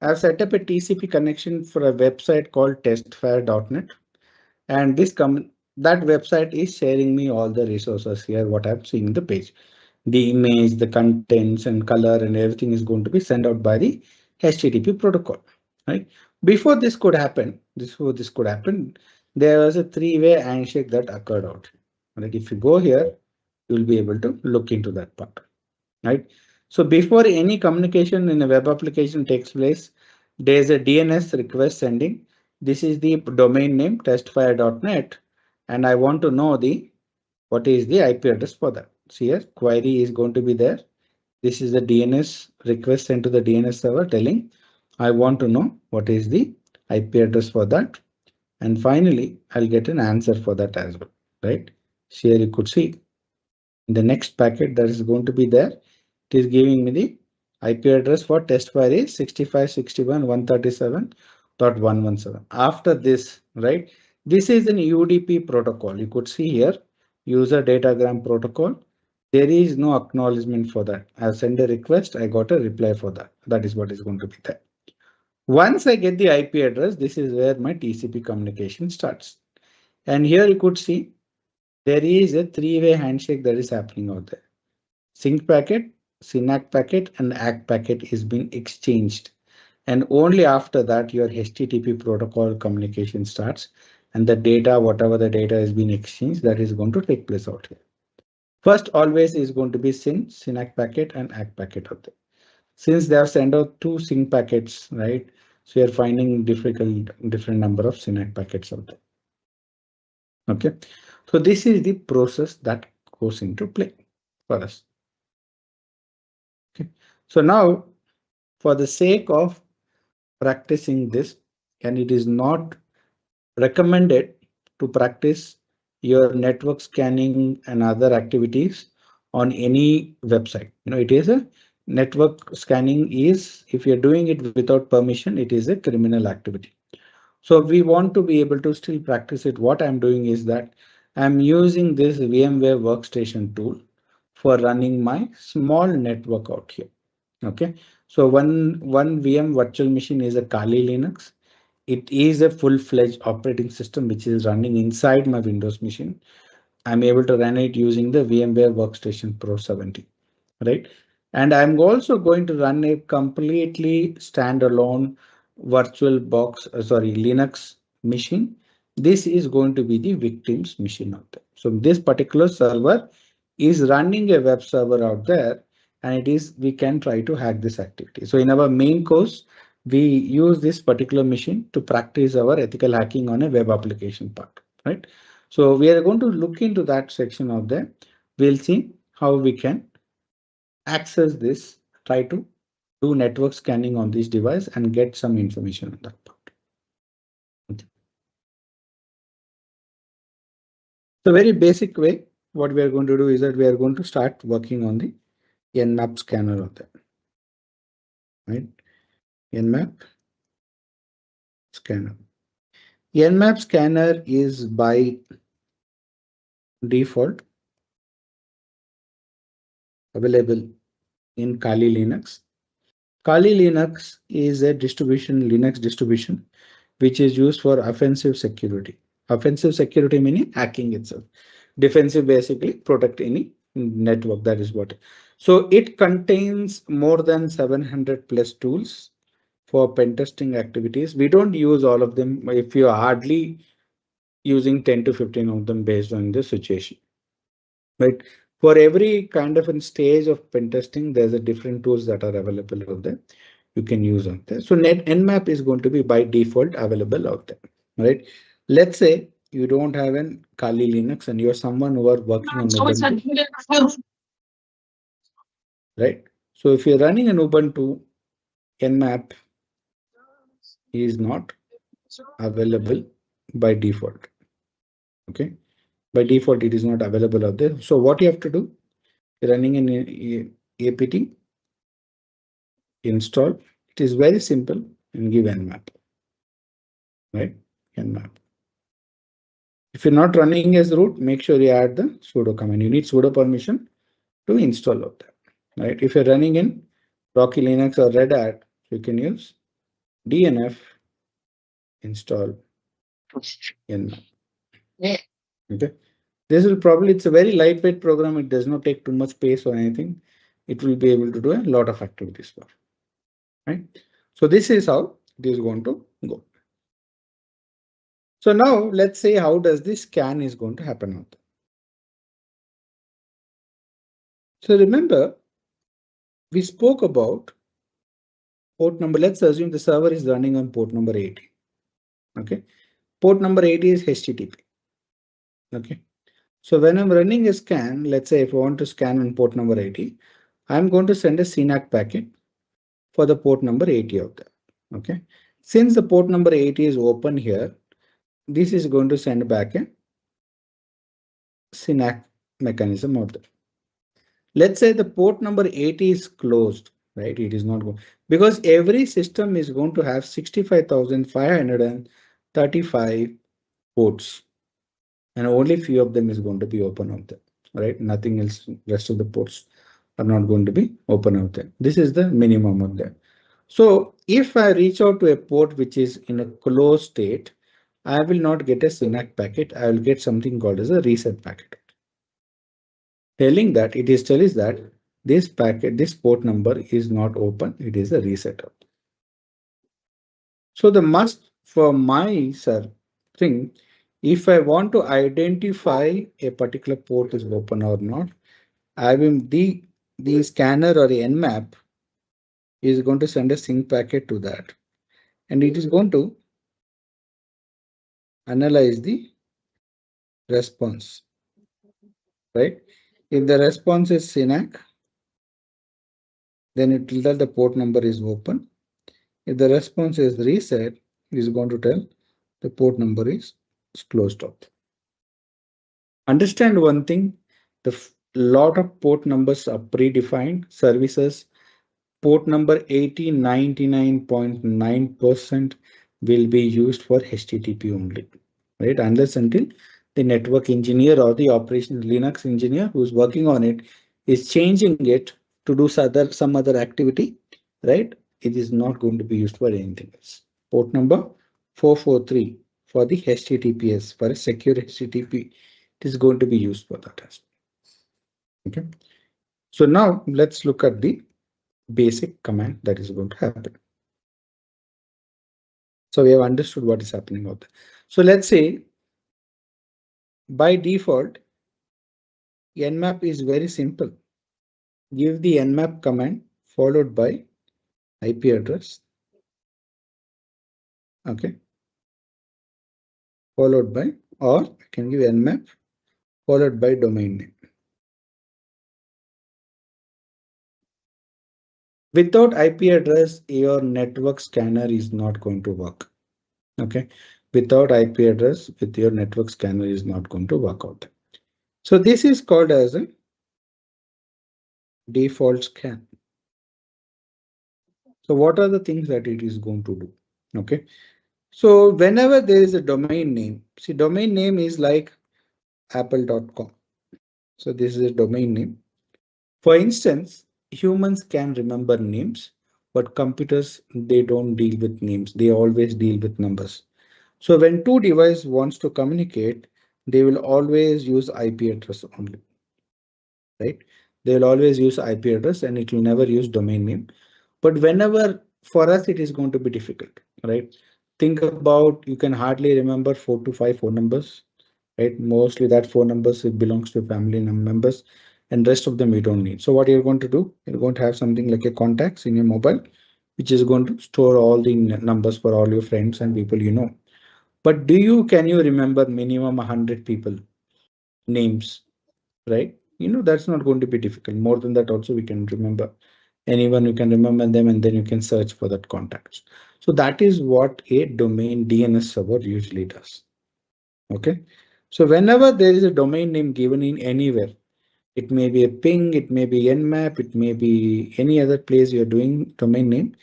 I've set up a TCP connection for a website called testfire.net, and that website is sharing me all the resources here, what I'm seeing in the page. The image, the contents and color and everything is going to be sent out by the HTTP protocol, right? Before this could happen, there was a three-way handshake that occurred out. Right? If you go here, you'll be able to look into that part, right? So before any communication in a web application takes place, there's a DNS request sending. This is the domain name testfire.net, and I want to know what is the IP address for that. See here, query is going to be there. This is the DNS request sent to the DNS server telling I want to know what is the IP address for that. And finally, I'll get an answer for that as well, right? So here you could see the next packet that is going to be there. It is giving me the IP address for test file is 65.61.137.117. After this, right? This is an UDP protocol. You could see here, user datagram protocol. There is no acknowledgement for that. I've sent a request. I got a reply for that. That is what is going to be there. Once I get the IP address, this is where my TCP communication starts. And here you could see there is a three-way handshake that is happening out there. Sync packet, SYNAC packet, and ACK packet is being exchanged. And only after that, your HTTP protocol communication starts. And the data, whatever the data is being exchanged, that is going to take place out here. First, always is going to be SYNAC packet and ACK packet out there. Since they have sent out two sync packets, right? So you're finding different number of SYNAC packets out there. Okay, so this is the process that goes into play for us. Okay, so now for the sake of practicing this, and it is not recommended to practice your network scanning and other activities on any website. It is a network scanning is, if you're doing it without permission, it is a criminal activity. So we want to be able to still practice it. What I'm doing is that I'm using this VMware workstation tool for running my small network out here. Okay, so one VM virtual machine is a Kali Linux. It is a full-fledged operating system which is running inside my Windows machine. I'm able to run it using the VMware Workstation Pro 70, right? And I'm also going to run a completely standalone Linux machine. This is going to be the victim's machine out there. So this particular server is running a web server out there, and we can try to hack this activity. So in our main course, we use this particular machine to practice our ethical hacking on a web application part, right? So we are going to look into that section out there. We'll see how we can access this, try to do network scanning on this device and get some information on that part. Okay. The very basic way, what we are going to do is that we are going to start working on the Nmap scanner of that. Right? Nmap scanner. Nmap scanner is by default available in Kali Linux. Kali Linux is a distribution, Linux distribution, which is used for offensive security. Offensive security meaning hacking itself. Defensive basically protect any network. That is what. So it contains more than 700 plus tools for pen testing activities. We don't use all of them. If you are hardly using 10 to 15 of them based on the situation. Right. For every kind of a stage of pen testing, there's a different tools that are available out there. You can use out there. So Nmap is going to be by default available out there. Right. Let's say you don't have an Kali Linux and you're someone who are working on Ubuntu. Right. So if you're running an Ubuntu, Nmap is not available by default. Okay. By default, it is not available out there. So what you have to do, running an apt install. It is very simple and give Nmap. Right? Nmap. If you're not running as root, make sure you add the sudo command. You need sudo permission to install of that. Right? If you're running in Rocky Linux or Red Hat, you can use dnf install Nmap. Okay. This will probably, it's a very lightweight program. It does not take too much space or anything. It will be able to do a lot of activities for. Right. So this is how it is going to go. So now let's say how does this scan is going to happen out. So remember, we spoke about port number. Let's assume the server is running on port number 80. Okay. Port number 80 is HTTP. Okay. So when I'm running a scan, let's say if I want to scan on port number 80, I'm going to send a CNAC packet for the port number 80 out there. Okay. Since the port number 80 is open here, this is going to send back a CNAC mechanism out there. Let's say the port number 80 is closed, right? It is not going because every system is going to have 65,535 ports and only few of them is going to be open out there, right? Nothing else, rest of the ports are not going to be open out there. This is the minimum out there. So if I reach out to a port which is in a closed state, I will not get a CNAC packet. I will get something called as a reset packet. Telling that it is telling that this packet, this port number is not open. It is a reset. So the must for my thing, if I want to identify a particular port is open or not, I will the scanner or the Nmap is going to send a sync packet to that, and it is going to analyze the response. Right? If the response is CNAC, then it will tell the port number is open. If the response is reset, it is going to tell the port number is closed out. Understand one thing, the lot of port numbers are predefined services. Port number 80, 99.9% will be used for HTTP only, right? Unless until the network engineer or the operations Linux engineer who's working on it is changing it to do some other activity, right? It is not going to be used for anything else. Port number 443 for the HTTPS, for a secure HTTP, it is going to be used for that as well. Okay. So now let's look at the basic command that is going to happen. So we have understood what is happening out there. So let's say by default, Nmap is very simple. Give the Nmap command followed by IP address. Okay. Followed by, or I can give Nmap followed by domain name. Without IP address, your network scanner is not going to work. Okay. Without IP address, with your network scanner is not going to work out. So this is called as a default scan. So what are the things that it is going to do? Okay. So whenever there is a domain name, see domain name is like apple.com. So this is a domain name. For instance, humans can remember names, but computers, they don't deal with names. They always deal with numbers. So when two devices wants to communicate, they will always use IP address only, right? They will always use IP address and it will never use domain name. But whenever for us, it is going to be difficult, right? Think about, you can hardly remember 4 to 5 phone numbers, right? Mostly that phone numbers, it belongs to family members and rest of them you don't need. So what you're going to do, you're going to have something like a contacts in your mobile, which is going to store all the numbers for all your friends and people you know. But can you remember minimum 100 people names, right? That's not going to be difficult. More than that also we can remember anyone, you can remember them and then you can search for that contacts. So that is what a domain DNS server usually does. Okay. So whenever there is a domain name given in anywhere, it may be a ping, it may be Nmap, it may be any other place you're doing domain name.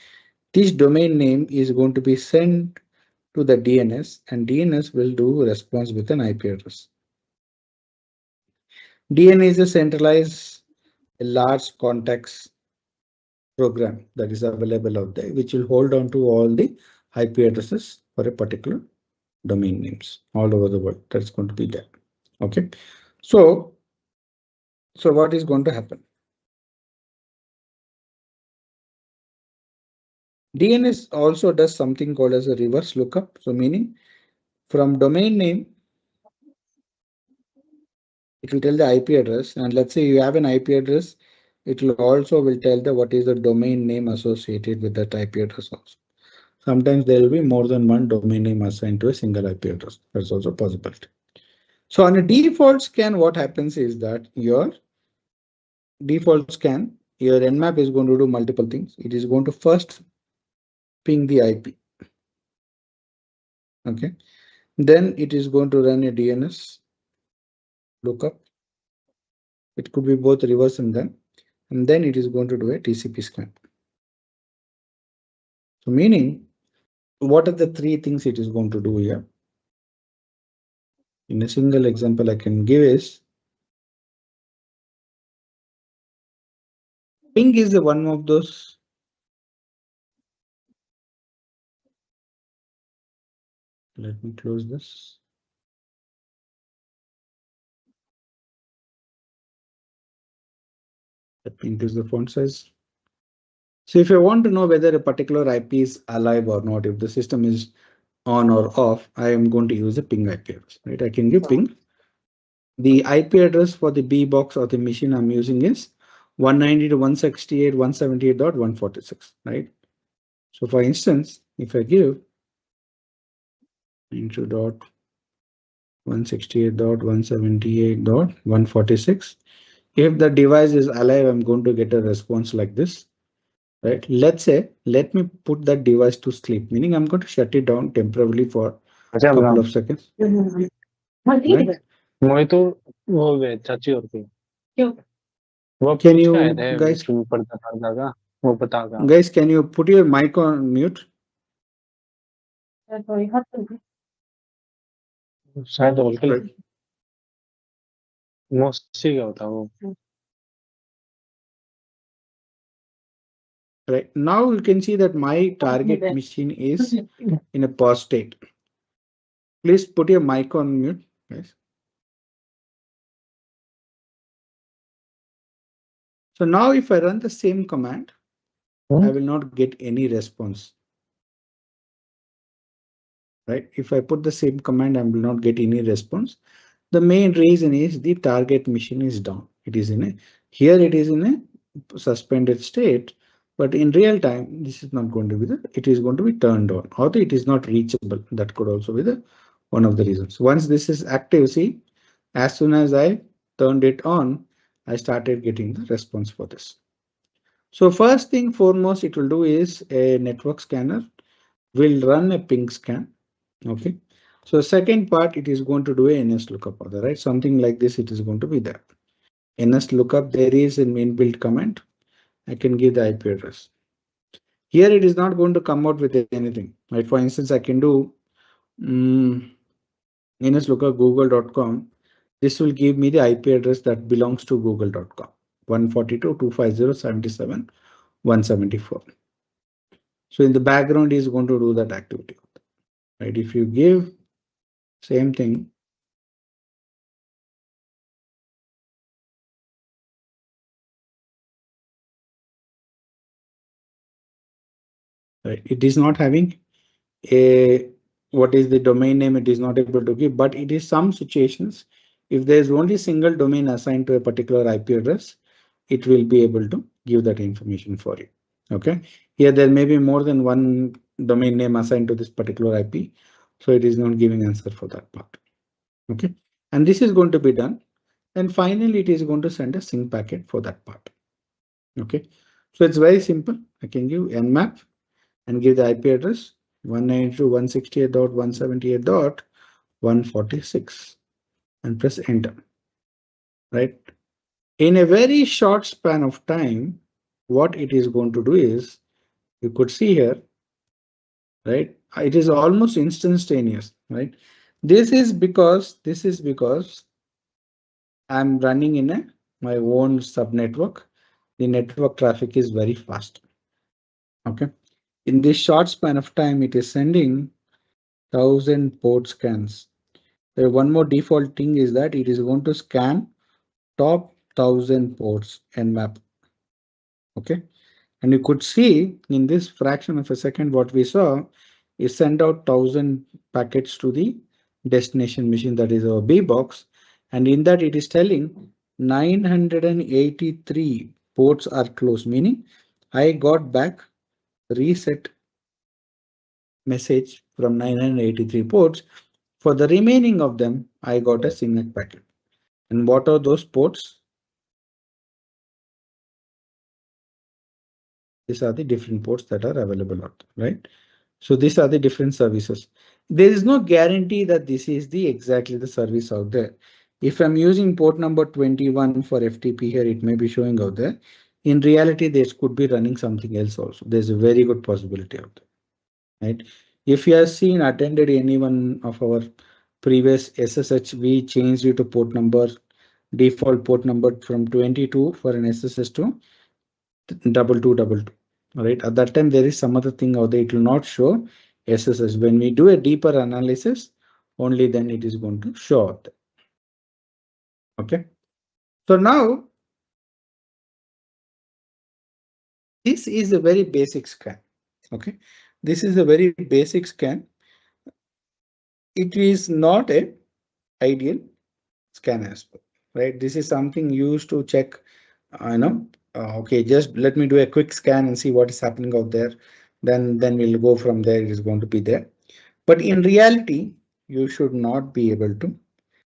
This domain name is going to be sent to the DNS and DNS will do response with an IP address. DNS is a centralized large context program that is available out there, which will hold on to all the IP addresses for a particular domain names all over the world. That's going to be there. Okay. So what is going to happen? DNS also does something called as a reverse lookup. So meaning from domain name, it will tell the IP address. And let's say you have an IP address, it will also tell the what is the domain name associated with that IP address also. Sometimes there will be more than one domain name assigned to a single IP address. That's also possible. So on a default scan, what happens is that your default scan, your Nmap is going to do multiple things. It is going to first ping the IP. Okay. Then it is going to run a DNS lookup. It could be both reverse and then it is going to do a TCP scan. So meaning, what are the three things it is going to do here? In a single example I can give is, ping is the one of those. Let me close this. Let me increase the font size. So if I want to know whether a particular IP is alive or not, if the system is on or off, I am going to use a ping IP address, right? I can give ping. The IP address for the B box or the machine I'm using is 190.168.178.146, right? So for instance, if I give into dot 168.178.146, if the device is alive, I'm going to get a response like this, right? Let's say, let me put that device to sleep, meaning I'm going to shut it down temporarily for a couple of seconds. Right? मैं तो वो वे चाची और की क्यों वो Can पूछ you के आए थे guys, पर्दा का वो बतागा guys, can you put your mic on mute? शायद ऑल्टी Right. मौसी का होता वो Right. Now you can see that my target machine is in a pause state. Please put your mic on mute, guys. So now if I run the same command, I will not get any response. Right? If I put the same command, I will not get any response. The main reason is the target machine is down. It is here it is in a suspended state, but in real time, this is not going to be it is going to be turned on, or it is not reachable. That could also be one of the reasons. Once this is active, see, as soon as I turned it on, I started getting the response for this. So first thing foremost, it will do is a network scanner will run a ping scan. Okay. So second part, it is going to do a NS lookup order, right? Something like this, it is going to be there. NS lookup, there is an inbuilt command. I can give the IP address. Here it is not going to come out with anything, right? For instance, I can do NS lookup google.com. This will give me the IP address that belongs to google.com 142.250.77.174. So in the background is going to do that activity, right? If you give same thing, right? It is not having a what is the domain name, it is not able to give, but it is some situations. If there is only single domain assigned to a particular IP address, it will be able to give that information for you. Okay, here there may be more than one domain name assigned to this particular IP, so it is not giving answer for that part. Okay, and this is going to be done, and finally it is going to send a sync packet for that part. Okay, so it's very simple. I can give nmap and give the IP address 192.168.178.146 and press enter. Right. In a very short span of time, what it is going to do is, you could see here, right? It is almost instantaneous, right? This is because I'm running in my own subnetwork. The network traffic is very fast. Okay. In this short span of time, it is sending 1,000 port scans. One more default thing is that it is going to scan top 1,000 ports Nmap. Okay, and you could see in this fraction of a second what we saw is send out 1,000 packets to the destination machine, that is our B box, and in that it is telling 983 ports are closed, meaning I got back reset message from 983 ports. For the remaining of them, I got a SYNC packet. And what are those ports? These are the different ports that are available out there, right? So these are the different services. There is no guarantee that this is the exactly the service out there. If I'm using port number 21 for FTP here, it may be showing out there. In reality, this could be running something else also. There's a very good possibility out there, right? If you have seen attended any one of our previous SSH, we changed it to port number, default port number from 22 for an SSH to 2222. All right, at that time there is some other thing out there, it will not show SSH. When we do a deeper analysis, only then it is going to show out there. Okay, so now this is a very basic scan. Okay, this is a very basic scan. It is not a ideal scan as well, right? This is something used to check, okay, just let me do a quick scan and see what is happening out there. Then we'll go from there. It is going to be there. But in reality, you should not be able to.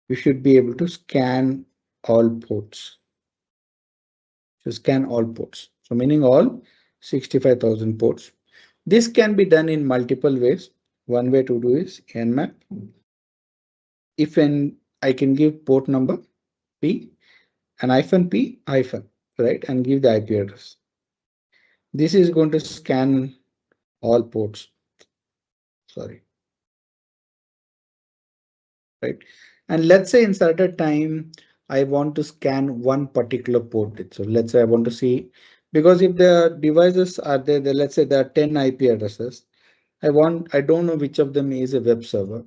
You should be able to scan all ports. So scan all ports. So meaning all 65,000 ports. This can be done in multiple ways. One way to do is Nmap. If I can give port number P and -P right, and give the IP address. This is going to scan all ports. Sorry. Right. And let's say in certain time, I want to scan one particular port. So let's say I want to see, because if the devices are there, let's say there are 10 IP addresses. I don't know which of them is a web server.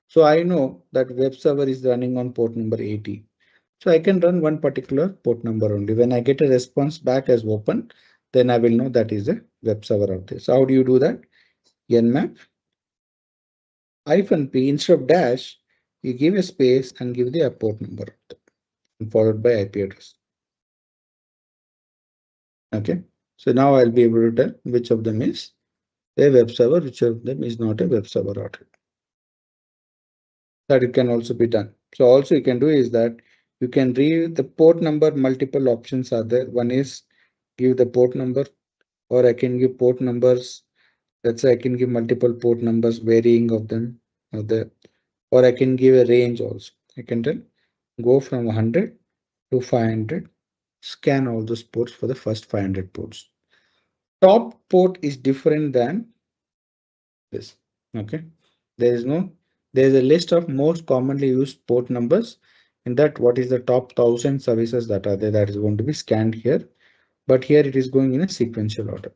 So I know that web server is running on port number 80. So I can run one particular port number only. When I get a response back as open, then I will know that is a web server out there. So how do you do that? Nmap -P instead of dash, you give a space and give the port number and followed by IP address. Okay, so now I'll be able to tell which of them is a web server, which of them is not a web server out here. That it can also be done. So also you can do is that you can read the port number, multiple options are there. One is give the port number, or I can give port numbers. Let's say I can give multiple port numbers, varying of them, or I can give a range also. I can tell go from 100 to 500, scan all those ports for the first 500 ports. Top port is different than this. Okay, there is no, there is a list of most commonly used port numbers, and that what is the top 1000 services that are there, that is going to be scanned here, but here it is going in a sequential order.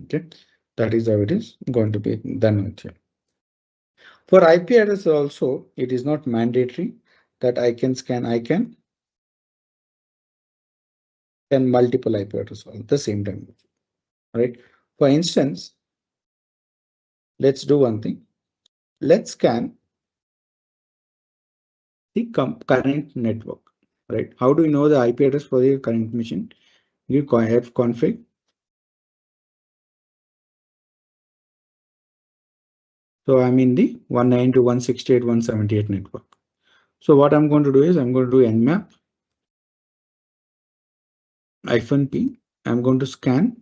Okay, that is how it is going to be done with here. For IP address also, it is not mandatory that I can scan. I can multiple IP address at the same time. Right. For instance, let's do one thing. Let's scan the current network. Right. How do you know the IP address for your current machine? You have config. So I'm in the 192.168.178 network. So what I'm going to do is I'm going to do Nmap -p. I'm going to scan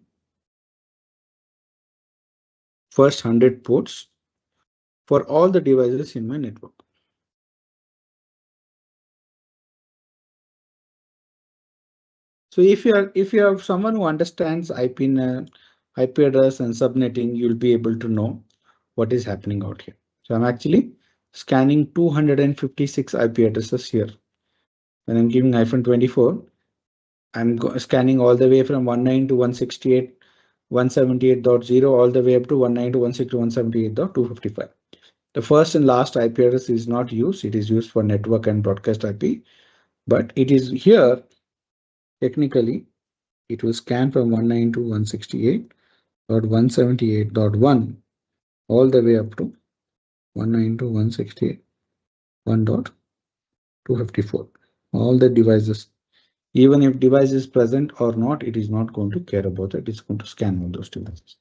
first 100 ports for all the devices in my network. So if you have someone who understands IP address and subnetting, you'll be able to know what is happening out here. So I'm actually scanning 256 IP addresses here. When I'm giving -24, I'm scanning all the way from 192.168.178.0 all the way up to 192.168.178.255. The first and last IP address is not used. It is used for network and broadcast IP, but it is here technically. It will scan from 192.168.178.1 all the way up to 192.168.1.254. All the devices, even if device is present or not, it is not going to care about it. It's going to scan all those devices.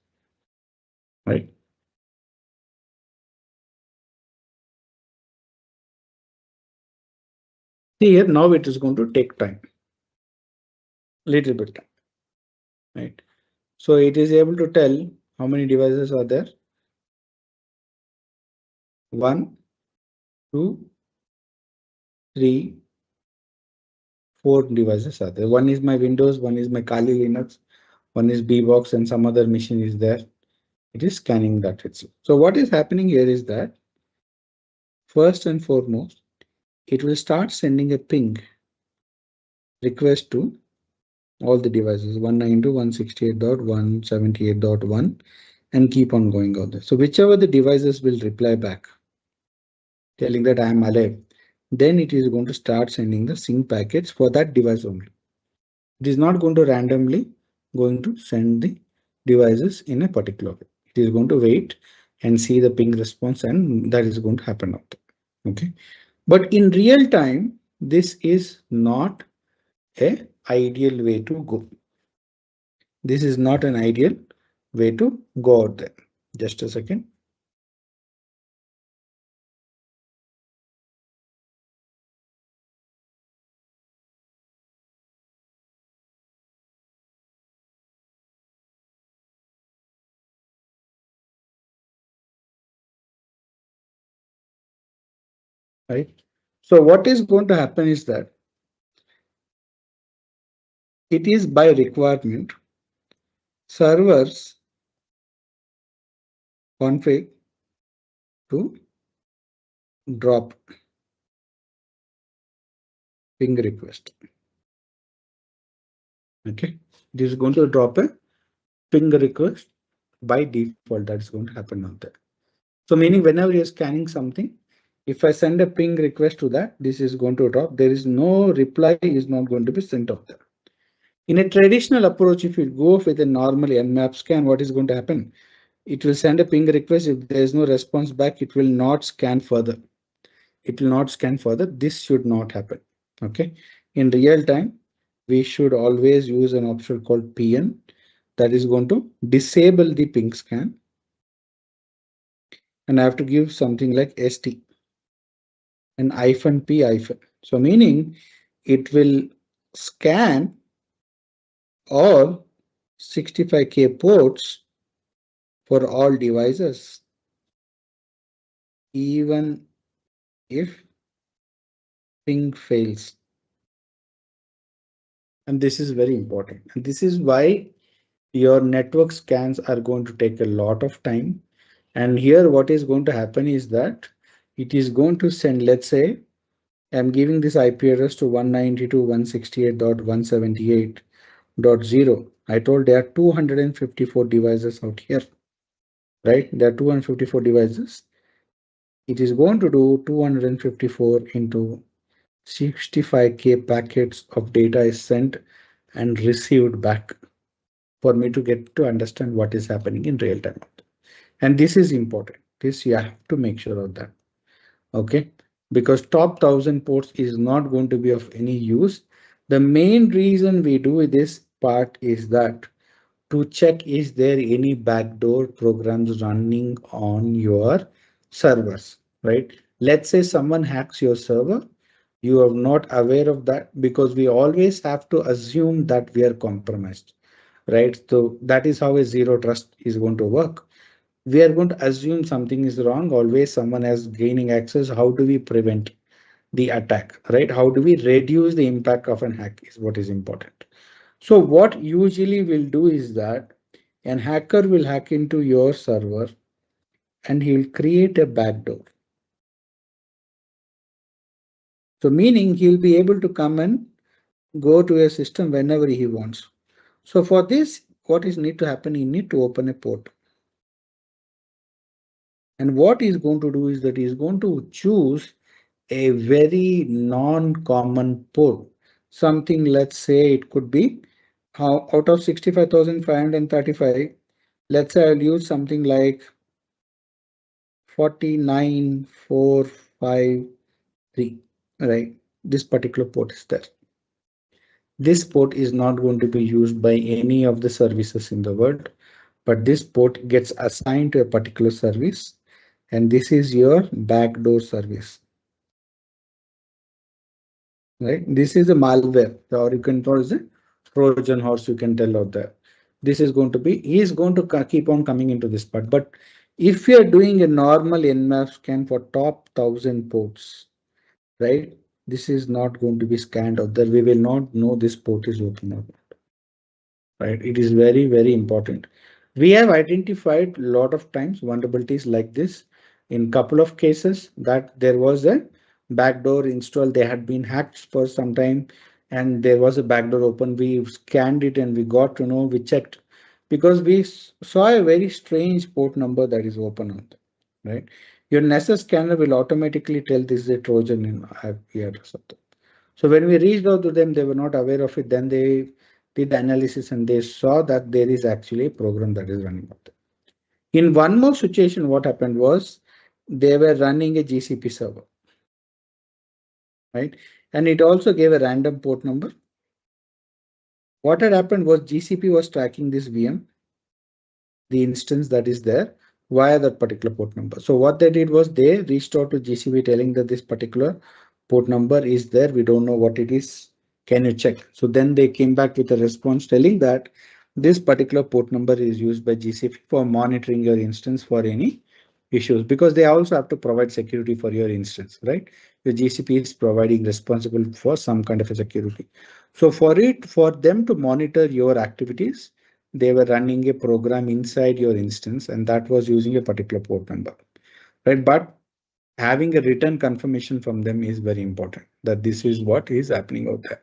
Right. Here now it is going to take time. Little bit time. Right. So it is able to tell how many devices are there. 1, 2, 3, 4 devices are there. One is my Windows, one is my Kali Linux, one is bbox, and some other machine is there. It is scanning that itself. So what is happening here is that first and foremost, it will start sending a ping request to all the devices 192.168.178.1 and keep on going on there. So whichever the devices will reply back telling that I am alive, then it is going to start sending the sync packets for that device only. It is not going to randomly going to send the devices in a particular way. It is going to wait and see the ping response, and that is going to happen out there. Okay, but in real time, this is not a ideal way to go. This is not an ideal way to go out there. Just a second. Right. So what is going to happen is that it is by requirement servers config to drop ping request. Okay, this is going to drop a ping request by default. That is going to happen out there. So meaning whenever you're scanning something, if I send a ping request to that, this is going to drop. There is no reply is not going to be sent out there. In a traditional approach, if you go with a normal Nmap scan, what is going to happen? It will send a ping request. If there is no response back, it will not scan further. It will not scan further. This should not happen. Okay. In real time, we should always use an option called PN that is going to disable the ping scan. And I have to give something like ST and -p. So meaning it will scan all 65K ports for all devices, even if ping fails. And this is very important. And this is why your network scans are going to take a lot of time. And here what is going to happen is that it is going to send, let's say, I'm giving this IP address to 192.168.178.0. I told there are 254 devices out here, right? There are 254 devices. It is going to do 254 into 65K packets of data is sent and received back for me to get to understand what is happening in real time. And this is important. This you have to make sure of that. Okay, because top 1000 ports is not going to be of any use. The main reason we do this part is that to check is there any backdoor programs running on your servers, right? Let's say someone hacks your server. You are not aware of that because we always have to assume that we are compromised, right? So that is how a zero trust is going to work. We are going to assume something is wrong. Always someone has gaining access. How do we prevent the attack, right? How do we reduce the impact of an hack is what is important. So what usually we'll do is that an hacker will hack into your server and he'll create a backdoor. So meaning he'll be able to come and go to a system whenever he wants. So for this, what is need to happen? You need to open a port. And what he's going to do is that he's going to choose a very non-common port. Something, let's say it could be out of 65,535, let's say I'll use something like 49453, right? This particular port is there. This port is not going to be used by any of the services in the world, but this port gets assigned to a particular service, and this is your backdoor service. Right? This is a malware, or you can call it a Trojan horse, you can tell out there. This is going to be, he is going to keep on coming into this part. But if you are doing a normal Nmap scan for top 1000 ports, right? This is not going to be scanned out there. We will not know this port is open or not. Right? It is very, very important. We have identified a lot of times vulnerabilities like this in couple of cases that there was a backdoor install. They had been hacked for some time and there was a backdoor open. We scanned it and we got to know, we checked because we saw a very strange port number that is open on them, right? Your Nessus scanner will automatically tell this is a Trojan in IP address of them. So when we reached out to them, they were not aware of it. Then they did analysis and they saw that there is actually a program that is running out there. In one more situation, what happened was they were running a GCP server, right? And it also gave a random port number. What had happened was GCP was tracking this VM, the instance that is there via that particular port number. So what they did was they reached out to GCP telling that this particular port number is there. We don't know what it is. Can you check? So then they came back with a response telling that this particular port number is used by GCP for monitoring your instance for any issues, because they also have to provide security for your instance, right? The GCP is providing responsible for some kind of a security. So for them to monitor your activities, they were running a program inside your instance and that was using a particular port number, right? But having a written confirmation from them is very important that this is what is happening out there.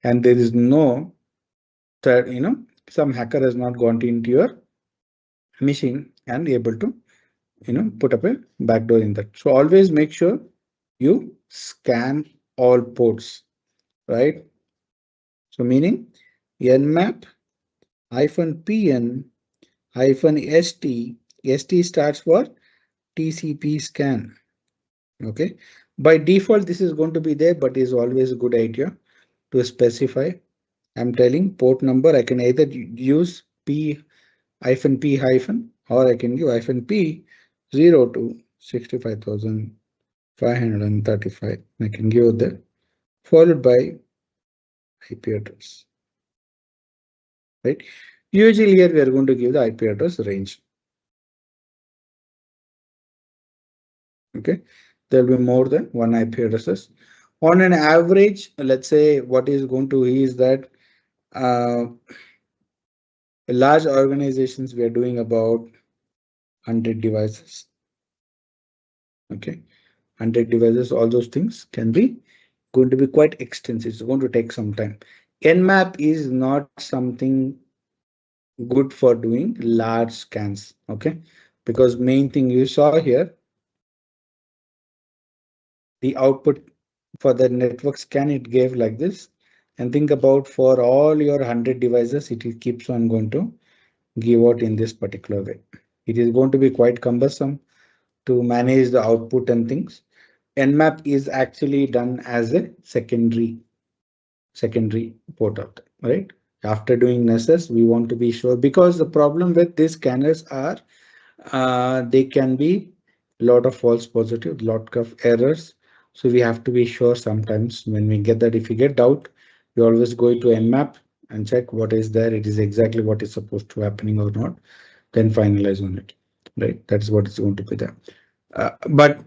And there is no that, some hacker has not gone into your machine and able to, put up a backdoor in that. So always make sure you scan all ports, right? So meaning Nmap -pn -st, st stands for TCP scan. Okay, by default this is going to be there, but is always a good idea to specify. I'm telling port number. I can either use p or I can give -p 0 to 65,535. I can give that followed by IP address. right? Usually here we are going to give the IP address range. Okay, there will be more than one IP addresses. On an average, let's say what is going to is that large organizations we are doing about 100 devices. Okay, 100 devices, all those things can be going to be quite extensive. It's going to take some time. Nmap is not something good for doing large scans. Okay, because main thing you saw here, the output for the network scan it gave like this, and think about for all your 100 devices it keeps on going to give out in this particular way. It is going to be quite cumbersome to manage the output and things. Nmap is actually done as a secondary port out, right? After doing nesses, we want to be sure, because the problem with these scanners are they can be a lot of false positive, lot of errors. So we have to be sure sometimes when we get that, if you get doubt, we always go to Nmap and check what is there. It is exactly what is supposed to happening or not, then finalize on it, right? That's what is going to be there. But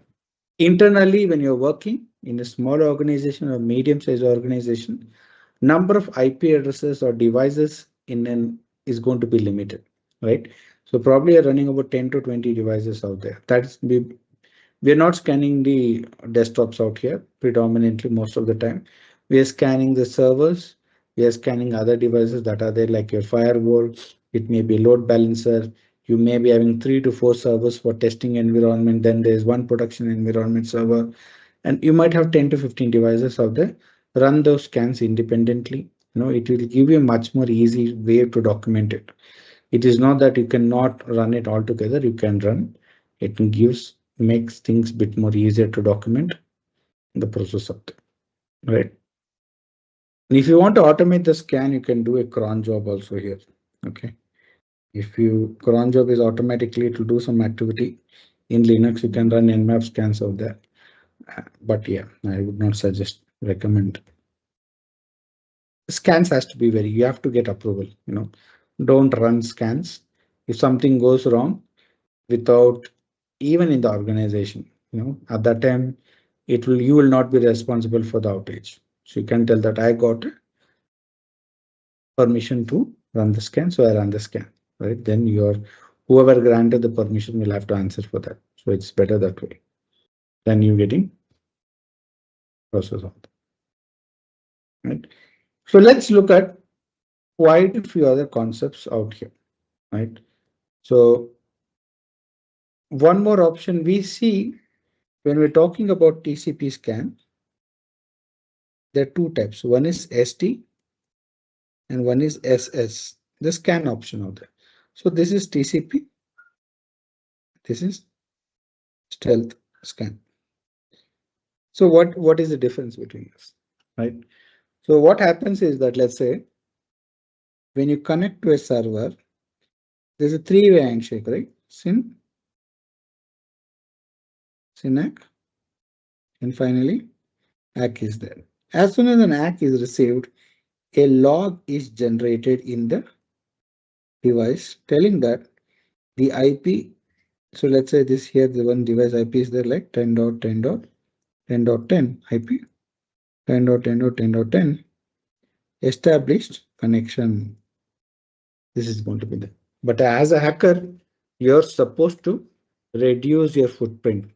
internally, when you're working in a small organization or medium-sized organization, number of IP addresses or devices in an is going to be limited, right? So probably you're running about 10 to 20 devices out there. We're not scanning the desktops out here predominantly most of the time. We are scanning the servers. We are scanning other devices that are there, like your firewall. It may be load balancer. You may be having 3 to 4 servers for testing environment. Then there's one production environment server, and you might have 10 to 15 devices out there. Run those scans independently. It will give you a much more easy way to document it. It is not that you cannot run it all together. You can run. It makes things a bit more easier to document the process of it, right? And if you want to automate the scan, you can do a cron job also here. Okay. If you cron job is automatically to do some activity in Linux, you can run Nmap scans out there. But yeah, I would not recommend. Scans has to be you have to get approval, don't run scans. If something goes wrong without, even in the organization, at that time, you will not be responsible for the outage. So you can tell that I got permission to run the scan, so I run the scan, right? Then whoever granted the permission will have to answer for that. So it's better that way than you getting process of it, right? So let's look at quite a few other concepts out here, right? So one more option we see when we're talking about TCP scan, there are two types. One is ST and one is SS, the scan option out there. So this is TCP, this is stealth scan. So what is the difference between this, right? So what happens is that, let's say, when you connect to a server, there's a three-way handshake, right? SYN-ACK, and finally ACK is there. As soon as an ACK is received, a log is generated in the device telling that the IP. So let's say this here, the one device IP is there, like 10.10.10.10 IP, 10.10.10.10 established connection. This is going to be there. But as a hacker, you're supposed to reduce your footprint,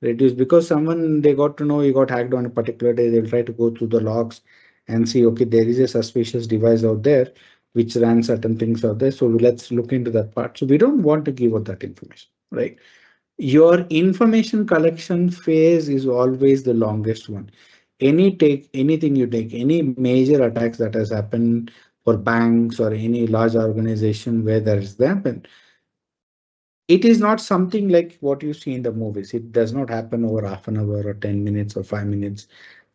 reduce, because they got to know you got hacked on a particular day. They'll try to go through the logs and see, okay, there is a suspicious device out there which ran certain things out there. So let's look into that part. So we don't want to give out that information, right? Your information collection phase is always the longest one. Anything you take, any major attacks that has happened for banks or any large organization where there is happened, it is not something like what you see in the movies. It does not happen over half an hour or 10 minutes or 5 minutes.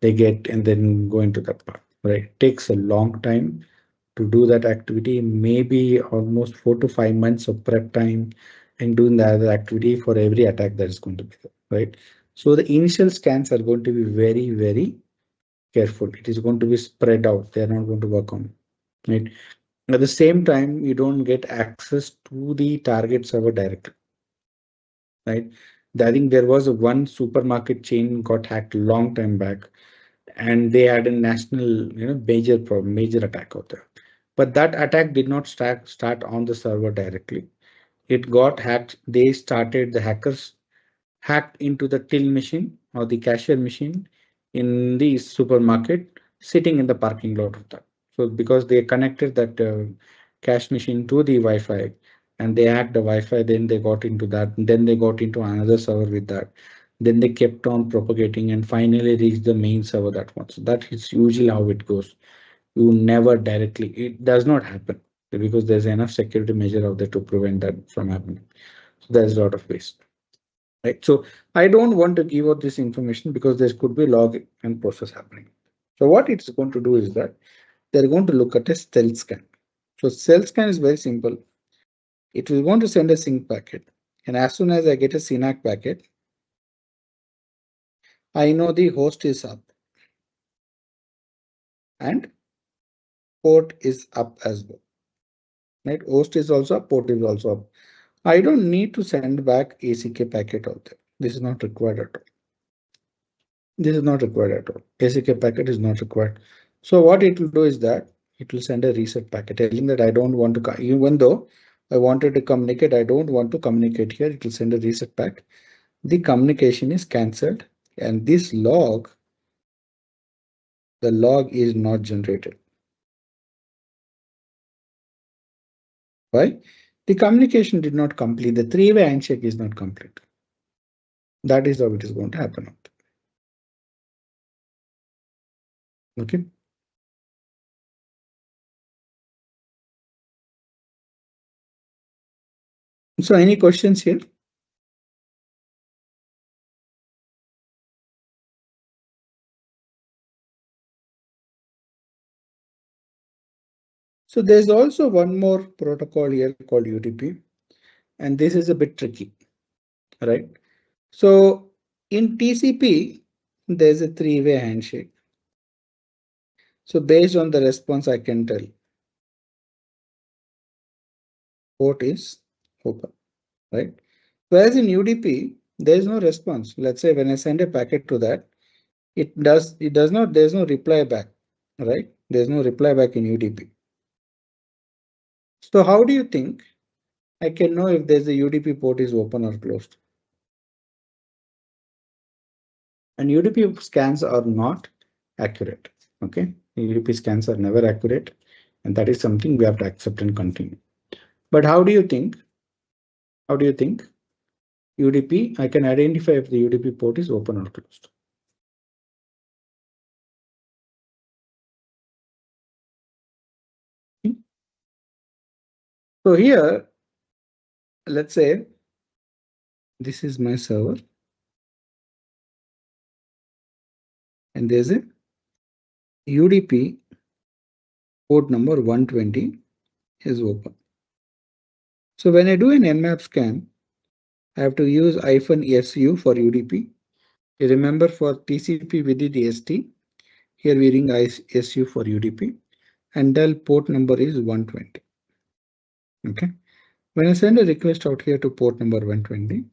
They get and then go into that part, right? It takes a long time to do that activity, maybe almost 4 to 5 months of prep time and doing the other activity for every attack that is going to be there, right? So the initial scans are going to be very, very careful. It is going to be spread out. They are not going to work on, right? At the same time, you don't get access to the target server directly, right? I think there was one supermarket chain got hacked a long time back, and they had a national, major problem, major attack out there. But that attack did not start on the server directly. It got hacked. The hackers hacked into the till machine or the cashier machine in the supermarket sitting in the parking lot of that. So because they connected that cash machine to the Wi-Fi and they hacked the Wi-Fi, then they got into that, then they got into another server with that. Then they kept on propagating and finally reached the main server that one. So that is usually how it goes. You never directly, it does not happen because there's enough security measure out there to prevent that from happening. So there's a lot of waste. Right. So I don't want to give out this information because there could be log and process happening. So what it's going to do is that they're going to look at a stealth scan. So stealth scan is very simple. It will going to send a sync packet. And as soon as I get a SYNAC packet, I know the host is up and port is up as well. Right. Host is also up, port is also up. I don't need to send back ACK packet out there. This is not required at all. This is not required at all. ACK packet is not required. So what it will do is that it will send a reset packet telling that I don't want to, even though I wanted to communicate, I don't want to communicate here. It will send a reset pack. The communication is cancelled and this log, the log is not generated. Why? The communication did not complete. The three-way handshake is not complete. That is how it is going to happen. Okay. So any questions here? So there's also one more protocol here called UDP, and this is a bit tricky, right? So in TCP, there's a three-way handshake. So based on the response, I can tell port is open, right? Whereas in UDP, there is no response. Let's say when I send a packet to that, there's no reply back, right? There's no reply back in UDP. So how do you think I can know if there's a UDP port is open or closed? And UDP scans are not accurate. Okay, UDP scans are never accurate, and that is something we have to accept and continue. But how do you think? How do you think UDP? I can identify if the UDP port is open or closed. So here, let's say this is my server, and there's a UDP port number 120 is open. So when I do an Nmap scan, I have to use -su for UDP. You remember for TCP we did ST. Here we're using SU for UDP, and del port number is 120. Okay. When I send a request out here to port number 120,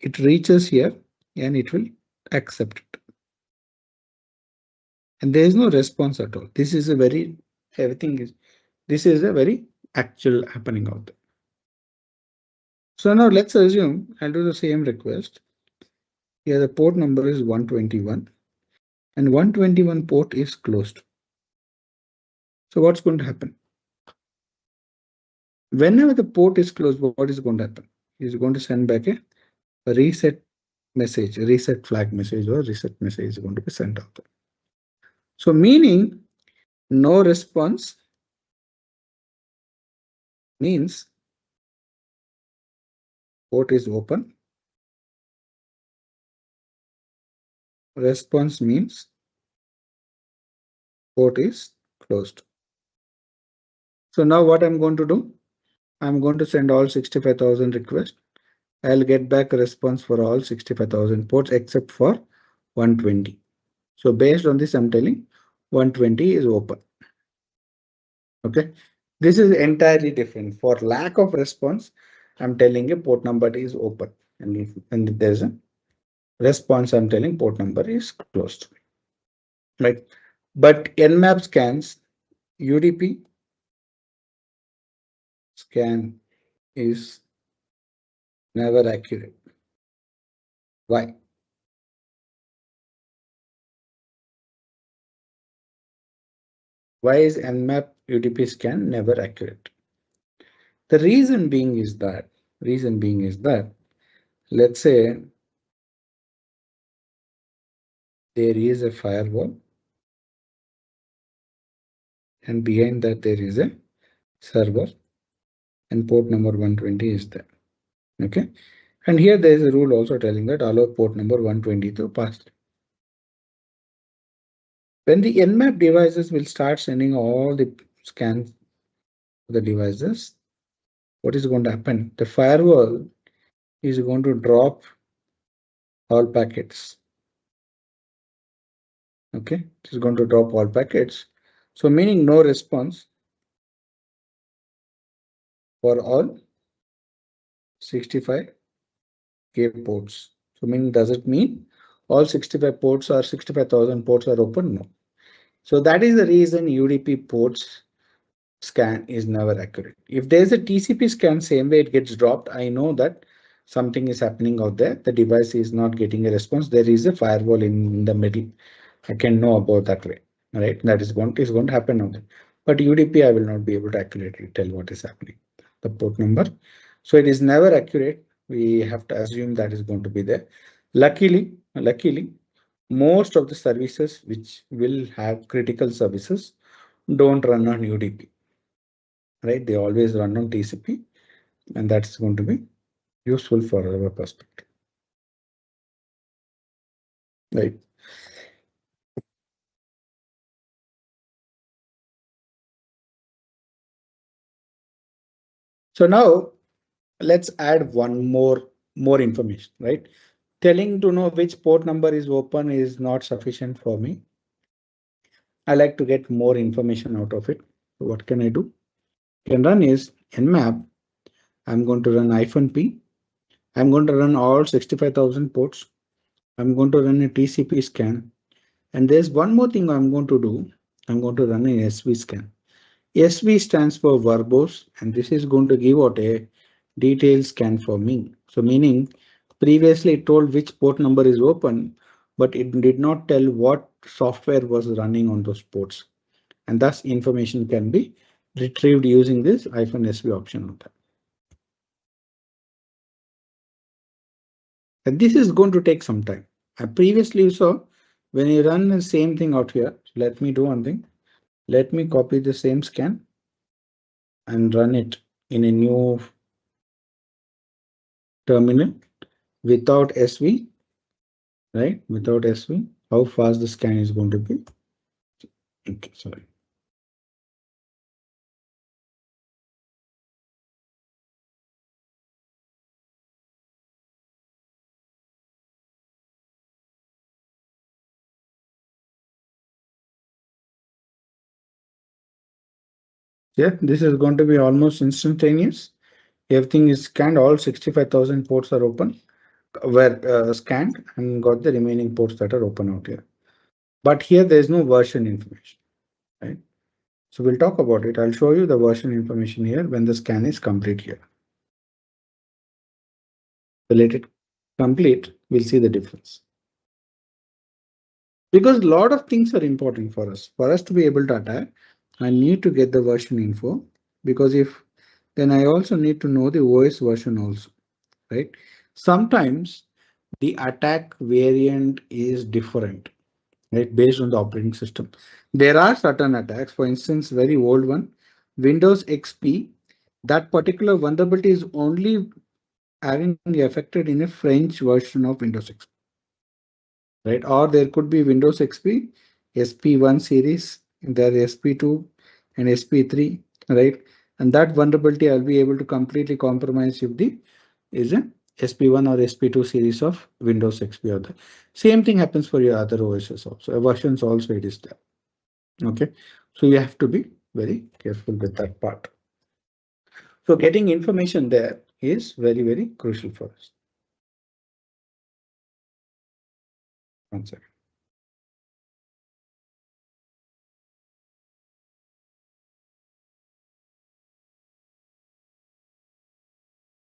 it reaches here and it will accept it. And there is no response at all. This is a very actual happening out there. So now let's assume I'll do the same request. Here the port number is 121 and 121 port is closed. So what's going to happen? Whenever the port is closed, what is going to happen? It's going to send back a reset message, a reset flag message or reset message is going to be sent out. So meaning no response means port is open. Response means port is closed. So now what I'm going to do? I'm going to send all 65,000 requests. I'll get back a response for all 65,000 ports except for 120. So based on this, I'm telling 120 is open. Okay. This is entirely different. For lack of response, I'm telling a port number is open. And if there's a response, I'm telling port number is closed. Right. But Nmap scans, UDP scan is never accurate. Why? Why is Nmap UDP scan never accurate? The reason being is that, let's say there is a firewall and behind that there is a server and port number 120 is there. Okay. And here there is a rule also telling that allow port number 120 to pass. When the Nmap devices will start sending all the scans to the devices, what is going to happen? The firewall is going to drop all packets. Okay, it is going to drop all packets. So meaning no response for all 65K ports. So meaning, does it mean all 65 ports or 65,000 ports are open? No. So that is the reason UDP ports scan is never accurate. If there's a TCP scan, same way it gets dropped, I know that something is happening out there. The device is not getting a response. There is a firewall in the middle. I can know about that way, right? That is going to happen out there. But UDP, I will not be able to accurately tell what is happening, the port number. So it is never accurate. We have to assume that is going to be there. Luckily, most of the services which will have critical services don't run on UDP. Right, they always run on TCP, and that's going to be useful for our perspective. Right. So now let's add one more information. Right, telling to know which port number is open is not sufficient for me. I like to get more information out of it. So what can I do? Can run is Nmap. I'm going to run -p. I'm going to run all 65,000 ports. I'm going to run a TCP scan. And there's one more thing I'm going to do. I'm going to run an SV scan. SV stands for verbose, and this is going to give out a detailed scan for me. So meaning previously it told which port number is open, but it did not tell what software was running on those ports. And thus information can be retrieved using this -SV option. And this is going to take some time. Previously you saw when you run the same thing out here. Let me do one thing. Let me copy the same scan and run it in a new terminal without SV, right? Without SV, how fast the scan is going to be. Okay, sorry. Yeah, this is going to be almost instantaneous. Everything is scanned. All 65,000 ports are open, were scanned and got the remaining ports that are open out here. But here there is no version information, right? So we'll talk about it. I'll show you the version information here when the scan is complete here. So let it complete, we'll see the difference. Because a lot of things are important for us. For us to be able to attack, I need to get the version info, because then I also need to know the OS version also, right? Sometimes the attack variant is different, right? Based on the operating system. There are certain attacks, for instance, very old one, Windows XP, that particular vulnerability is only having affected in a French version of Windows XP. Right, or there could be Windows XP, SP1 series, there SP2 and SP3, right? And that vulnerability I'll be able to completely compromise if the is a SP1 or SP2 series of Windows XP or the same thing happens for your other OSs also. Versions also it is there. Okay, so you have to be very careful with that part. So getting information there is very, very crucial for us. One second.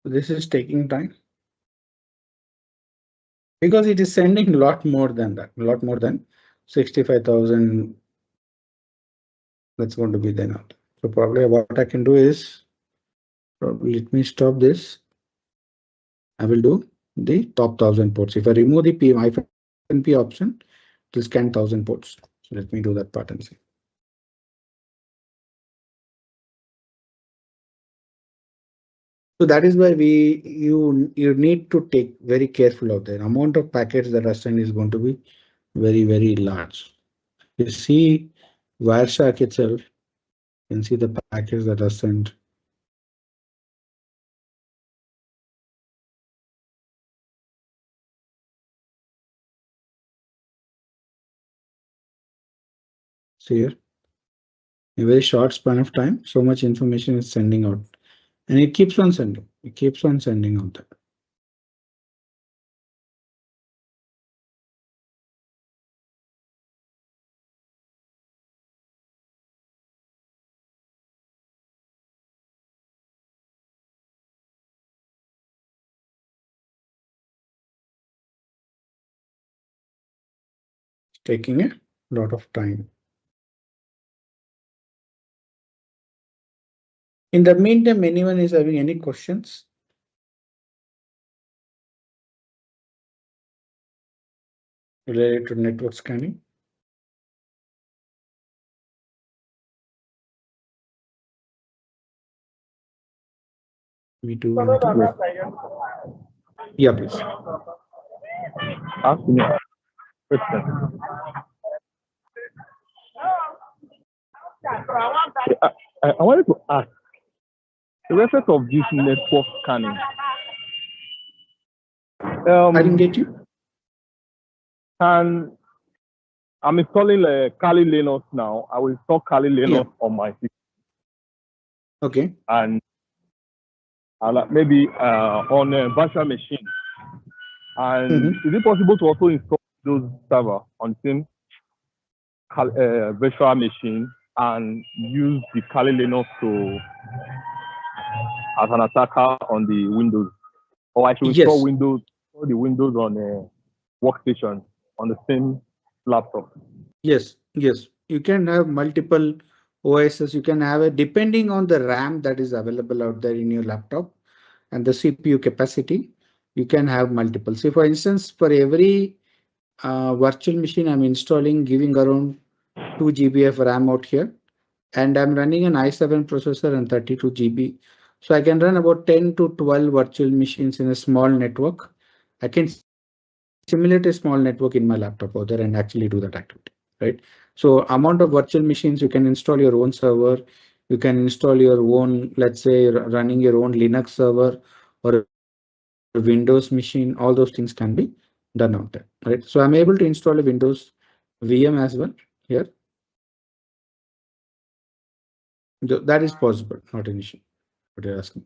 This is taking time because it is sending a lot more than that, a lot more than 65,000. That's going to be then out. So probably what I can do is, probably let me stop this. I will do the top 1,000 ports. If I remove the -P option, it will scan 1,000 ports. So let me do that part and see. So that is why you need to take very careful of the amount of packets that are sent is going to be very, very large. You see Wireshark itself, you can see the packets that are sent. See here, in a very short span of time, so much information is sending out. And it keeps on sending. It keeps on sending out that. Taking a lot of time. In the meantime, anyone is having any questions? Related to network scanning? Me too. Yeah, please. Ask me a question. I wanted to ask the reference of this network scanning. I didn't get you. And I'm installing Kali Linux now. I will install Kali Linux on my system. Okay. And maybe on a virtual machine. And is it possible to also install those server on the same virtual machine and use the Kali Linux as an attacker on the Windows? Or I should install Windows, or the Windows on a workstation on the same laptop? Yes, yes. You can have multiple OSs. You can have a, depending on the RAM that is available out there in your laptop and the CPU capacity, you can have multiple. See, for instance, for every virtual machine I'm installing, giving around 2 GB of RAM out here, and I'm running an i7 processor and 32 GB. So I can run about 10 to 12 virtual machines in a small network. I can simulate a small network in my laptop out there and actually do that activity, right? So amount of virtual machines, you can install your own server. You can install your own, let's say, running your own Linux server or Windows machine. All those things can be done out there, right? So I'm able to install a Windows VM as well here. That is possible, not an issue. What you're asking.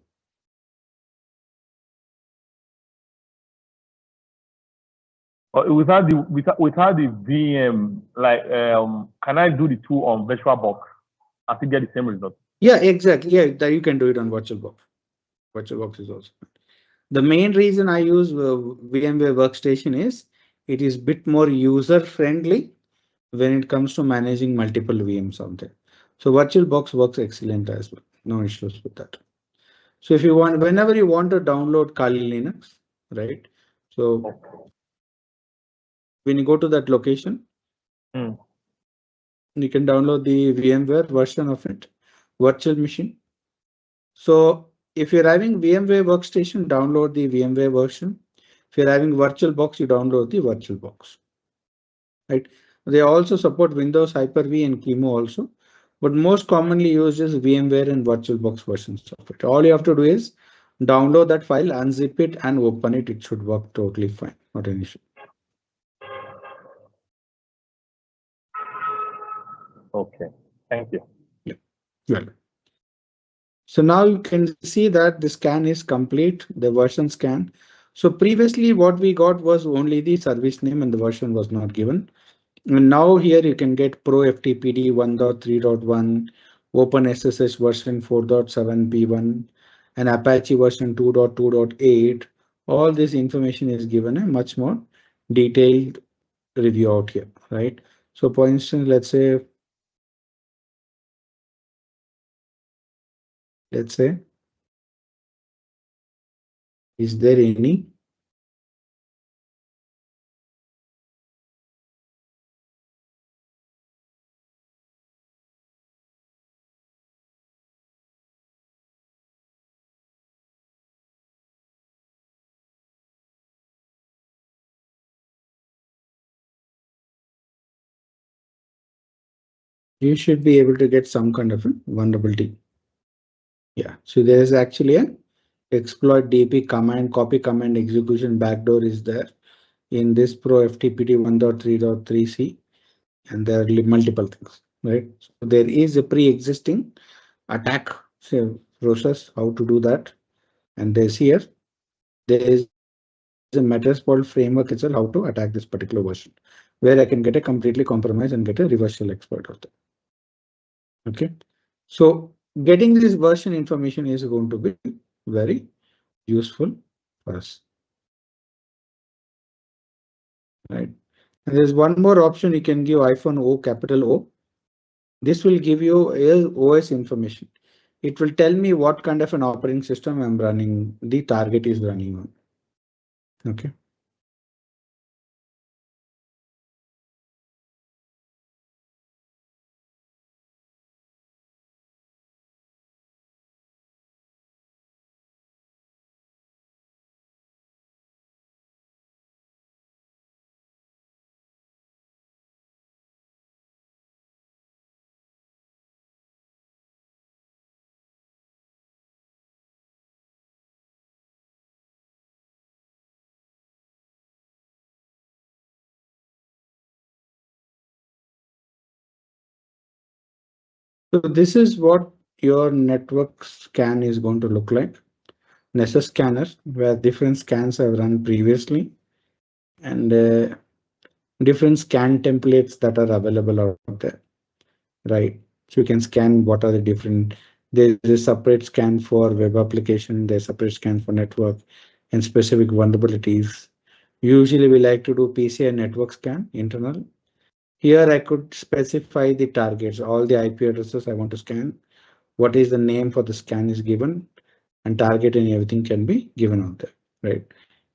Without the VM, like can I do the two on VirtualBox and still get the same result? Yeah, exactly. Yeah, that you can do it on VirtualBox. VirtualBox is also. The main reason I use VMware Workstation is it is a bit more user friendly when it comes to managing multiple VMs out there. So VirtualBox works excellent as well. No issues with that. So if you want, whenever you want to download Kali Linux, right? So when you go to that location, you can download the VMware version of it, virtual machine. So if you're having VMware Workstation, download the VMware version. If you're having VirtualBox, you download the VirtualBox. Right? They also support Windows Hyper-V and Chemo also, but most commonly used is VMware and VirtualBox versions of it. All you have to do is download that file, unzip it, and open it. It should work totally fine, not an issue. Okay, thank you. Yeah. Well, so now you can see that the scan is complete, the version scan. So previously what we got was only the service name and the version was not given. And now here you can get Pro FTPD 1.3.1, OpenSSH version 4.7b1, and Apache version 2.2.8. All this information is given a much more detailed review out here, right? So for instance, let's say, is there any you should be able to get some kind of a vulnerability. Yeah, so there is actually a exploit DP command, copy command execution backdoor is there in this Pro FTPD 1.3.3c, and there are multiple things, right? So there is a pre-existing attack process, how to do that. And there's here, there is a Metasploit framework itself, how to attack this particular version, where I can get a completely compromise and get a reversal exploit of that. Okay, so getting this version information is going to be very useful for us, right? And there's one more option you can give iPhone O, capital O. This will give you OS information. It will tell me what kind of an operating system I'm running, the target is running on. Okay. So this is what your network scan is going to look like. Nessus scanner, where different scans have run previously, and different scan templates that are available out there, right? So you can scan what are the different, there's a separate scan for web application, there's a separate scan for network and specific vulnerabilities. Usually we like to do PCI network scan internal. Here I could specify the targets, all the IP addresses I want to scan, what is the name for the scan is given, and target and everything can be given out there, right?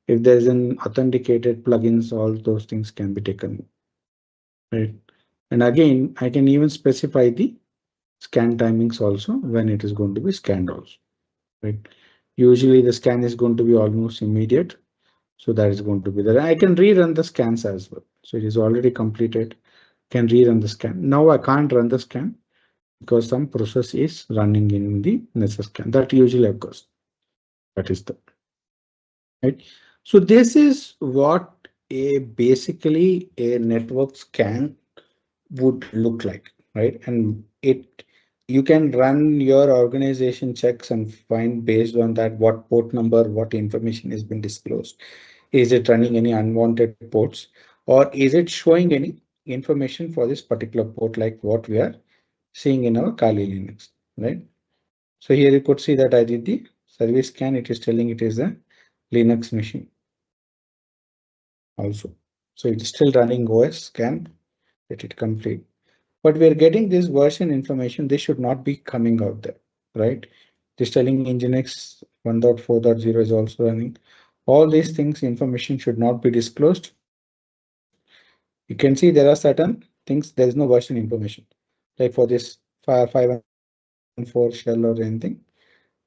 If there is an authenticated plugins, all those things can be taken, right? And again, I can even specify the scan timings also when it is going to be scanned also, right? Usually the scan is going to be almost immediate. So that is going to be there. I can rerun the scans as well. So it is already completed. Can rerun the scan. Now I can't run the scan because some process is running in the Nessus scan. That usually occurs. That is the right. So this is what a basically a network scan would look like, right? And you can run your organization checks and find based on that what port number, what information has been disclosed. Is it running any unwanted ports, or is it showing any information for this particular port like what we are seeing in our Kali Linux, right? So here you could see that I did the service scan. It is telling it is a Linux machine also. So it is still running OS scan. Let it complete. But we're getting this version information. This should not be coming out there, right? This telling Nginx 1.4.0 is also running. All these things, information should not be disclosed. You can see there are certain things, there is no version information. Like for this 514 shell or anything,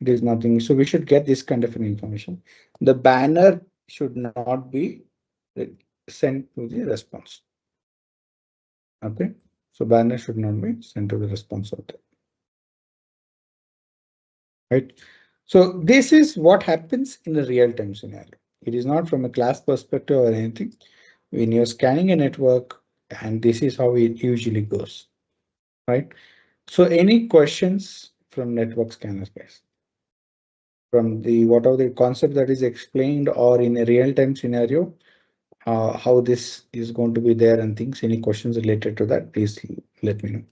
it is nothing. So we should get this kind of an information. The banner should not be sent to the response. Okay, so banner should not be sent to the response of that. Right. So this is what happens in a real-time scenario. It is not from a class perspective or anything. When you're scanning a network, and this is how it usually goes, right? So any questions from network scanners, guys? From the whatever the concept that is explained or in a real-time scenario, how this is going to be there and things. Any questions related to that, please let me know.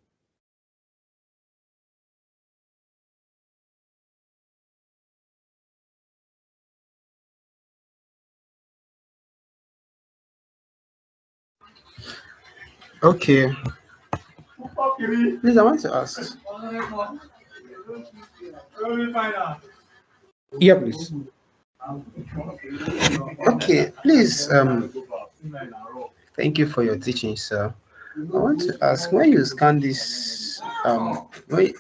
Okay. Please, I want to ask. Yeah, please. Okay, please. Thank you for your teaching, sir. I want to ask, when you scan this,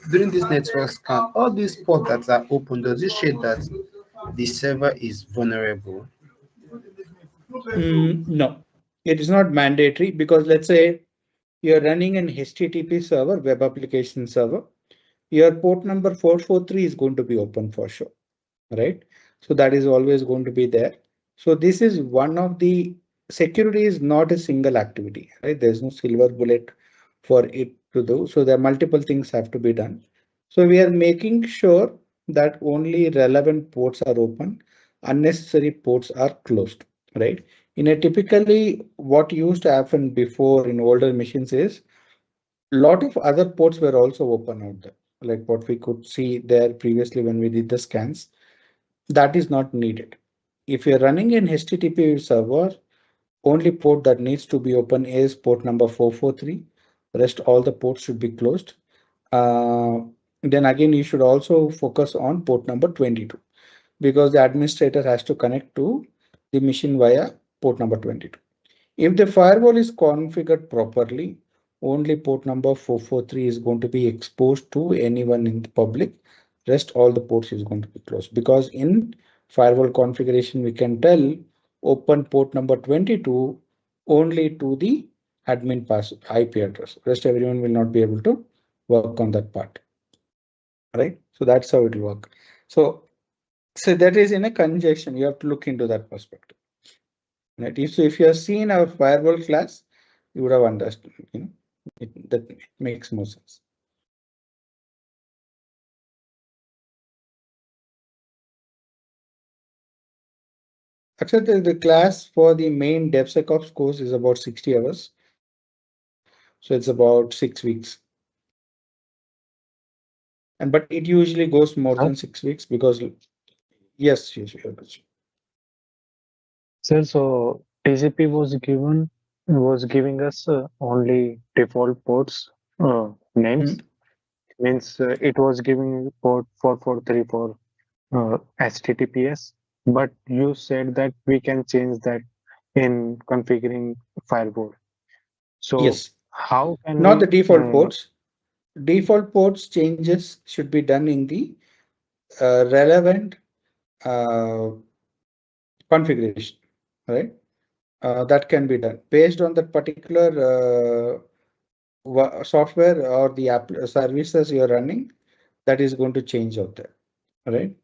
during this network scan, all these ports that are open, does it show that the server is vulnerable? No, it is not mandatory, because let's say you're running an HTTP server, web application server, your port number 443 is going to be open for sure, right? So that is always going to be there. So this is one of the security is not a single activity, right? There's no silver bullet for it to do. So there are multiple things have to be done. So we are making sure that only relevant ports are open, unnecessary ports are closed, right? In a typically what used to happen before in older machines is lot of other ports were also open out there, like what we could see there previously when we did the scans. That is not needed. If you're running an HTTP server, only port that needs to be open is port number 443. Rest all the ports should be closed. Then again, you should also focus on port number 22, because the administrator has to connect to the machine via port number 22. If the firewall is configured properly, only port number 443 is going to be exposed to anyone in the public. Rest all the ports is going to be closed, because in firewall configuration, we can tell open port number 22 only to the admin pass IP address. Rest everyone will not be able to work on that part, right? So that's how it will work. So that is in a conjunction. You have to look into that perspective. Right? If you have seen our firewall class, you would have understood. That makes more sense. Actually, the class for the main DevSecOps course is about 60 hours. So it's about 6 weeks. But it usually goes more than 6 weeks because yes, Sir, so TCP was giving us only default ports names. Means it was giving port 443 for HTTPS, but you said that we can change that in configuring firewall. So yes, how can not we the default ports. Default ports changes should be done in the relevant configuration, right? That can be done based on that particular software or the app services you're running. That is going to change out there, right?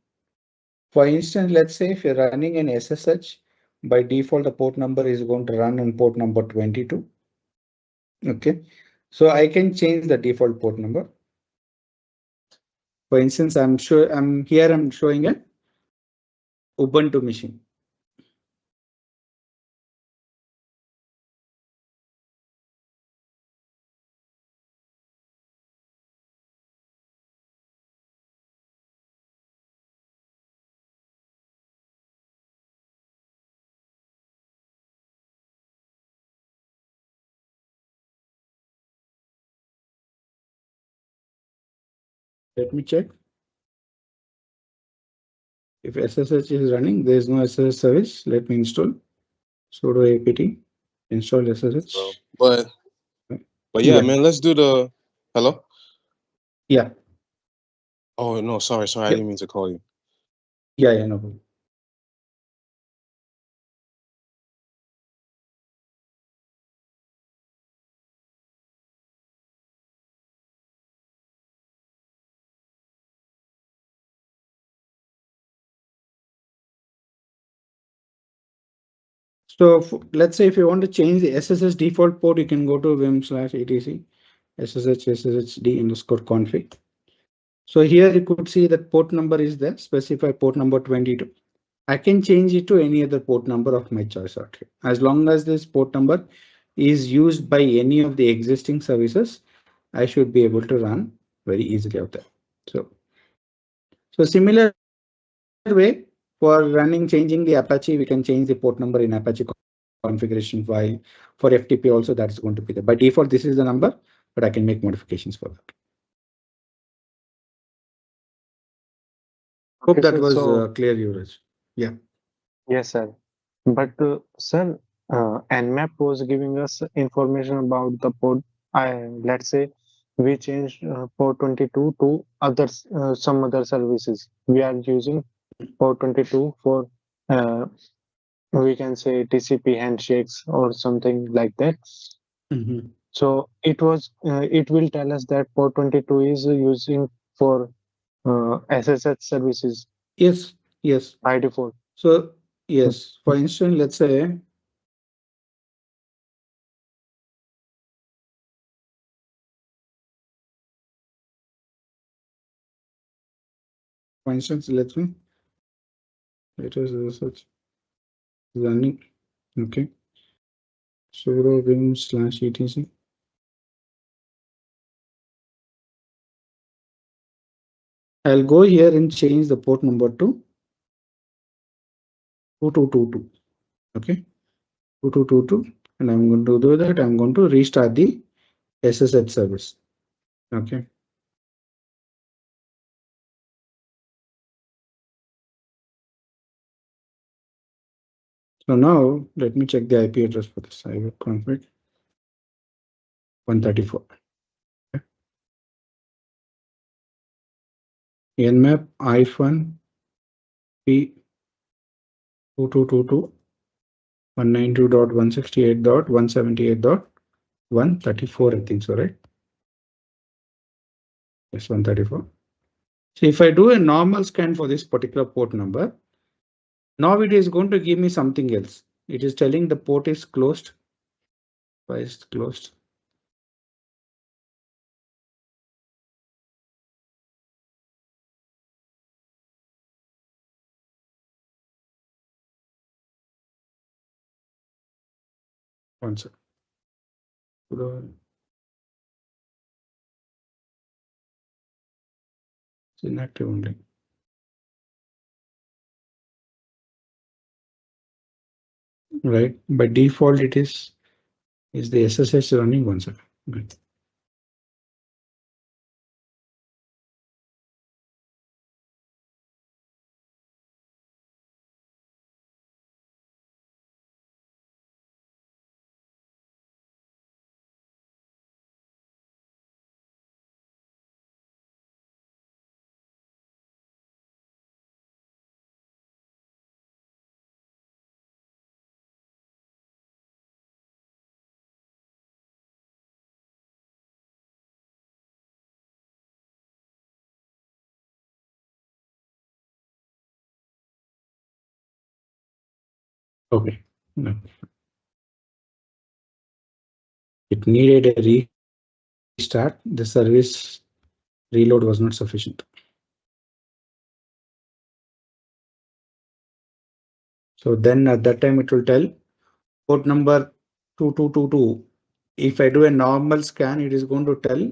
For instance, let's say if you're running an SSH, by default, the port number is going to run on port number 22. Okay, so I can change the default port number. For instance, I'm showing a Ubuntu machine. Let me check. If SSH is running, there is no SSH service. Let me install sudo apt install SSH. But yeah, man, let's do the hello. Yeah. Oh no, sorry, I didn't mean to call you. Yeah, no problem. So let's say if you want to change the SSH default port, you can go to vim/etc. sshd_config. So here you could see that port number is there, specify port number 22. I can change it to any other port number of my choice out here. As long as this port number is used by any of the existing services, I should be able to run very easily out there. So similar way for running, changing the Apache, we can change the port number in Apache configuration file. For FTP also, that's going to be there. By default, this is the number, but I can make modifications for that. Hope Okay, that sir. was So clear, Yuvraj. Yeah. yes, sir. But sir, Nmap was giving us information about the port. Let's say we changed port 22 to others, some other services. We are using port 22 for we can say TCP handshakes or something like that. So it will tell us that port 22 is using for SSH services. Yes. Yes. By default. So yes, for instance, let's say let me it is research running. Okay. Sudo vim/etc. I'll go here and change the port number to 2222. Okay. 2222. And I'm going to do that. I'm going to restart the SSH service. Okay. So now let me check the IP address for this cyber config 134. Okay. Nmap -p 2222 192.168.178.134, I think so, right? Yes, 134. So if I do a normal scan for this particular port number, now it is going to give me something else. It is telling the port is closed. Why is it closed? One second. It's inactive only. Right. By default, it is the SSH running. One second. Good. Okay. No. It needed a restart. The service reload was not sufficient. So then at that time it will tell port number 2222. If I do a normal scan, it is going to tell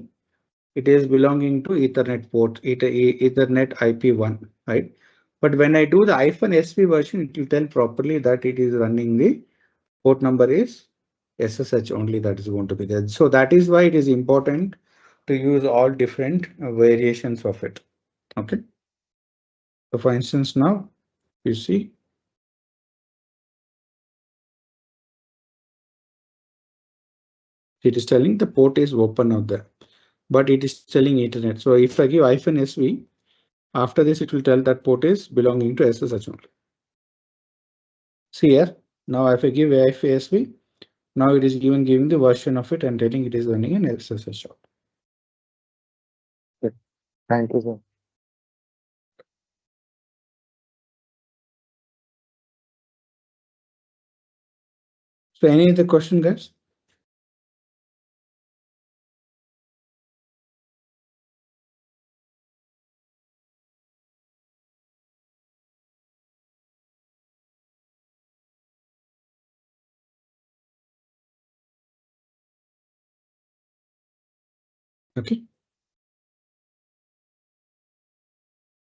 it is belonging to Ethernet port, Ethernet IP1, right? But when I do the -SV version, it will tell properly that it is running the port number is SSH only, that is going to be there. So that is why it is important to use all different variations of it. Okay. So for instance, now you see it is telling the port is open out there, but it is telling Ethernet. So if I give -SV, after this, it will tell that port is belonging to SSH only. See here, now if I give IFASV, now it is giving the version of it and telling it is running an SSH shop. Thank you, sir. So any other question, guys? Okay.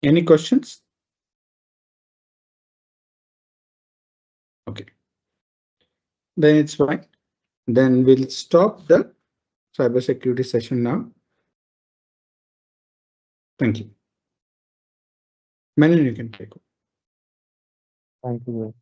Any questions? Okay. Then it's fine. Then we'll stop the cybersecurity session now. Thank you. Manan, you can take over. Thank you.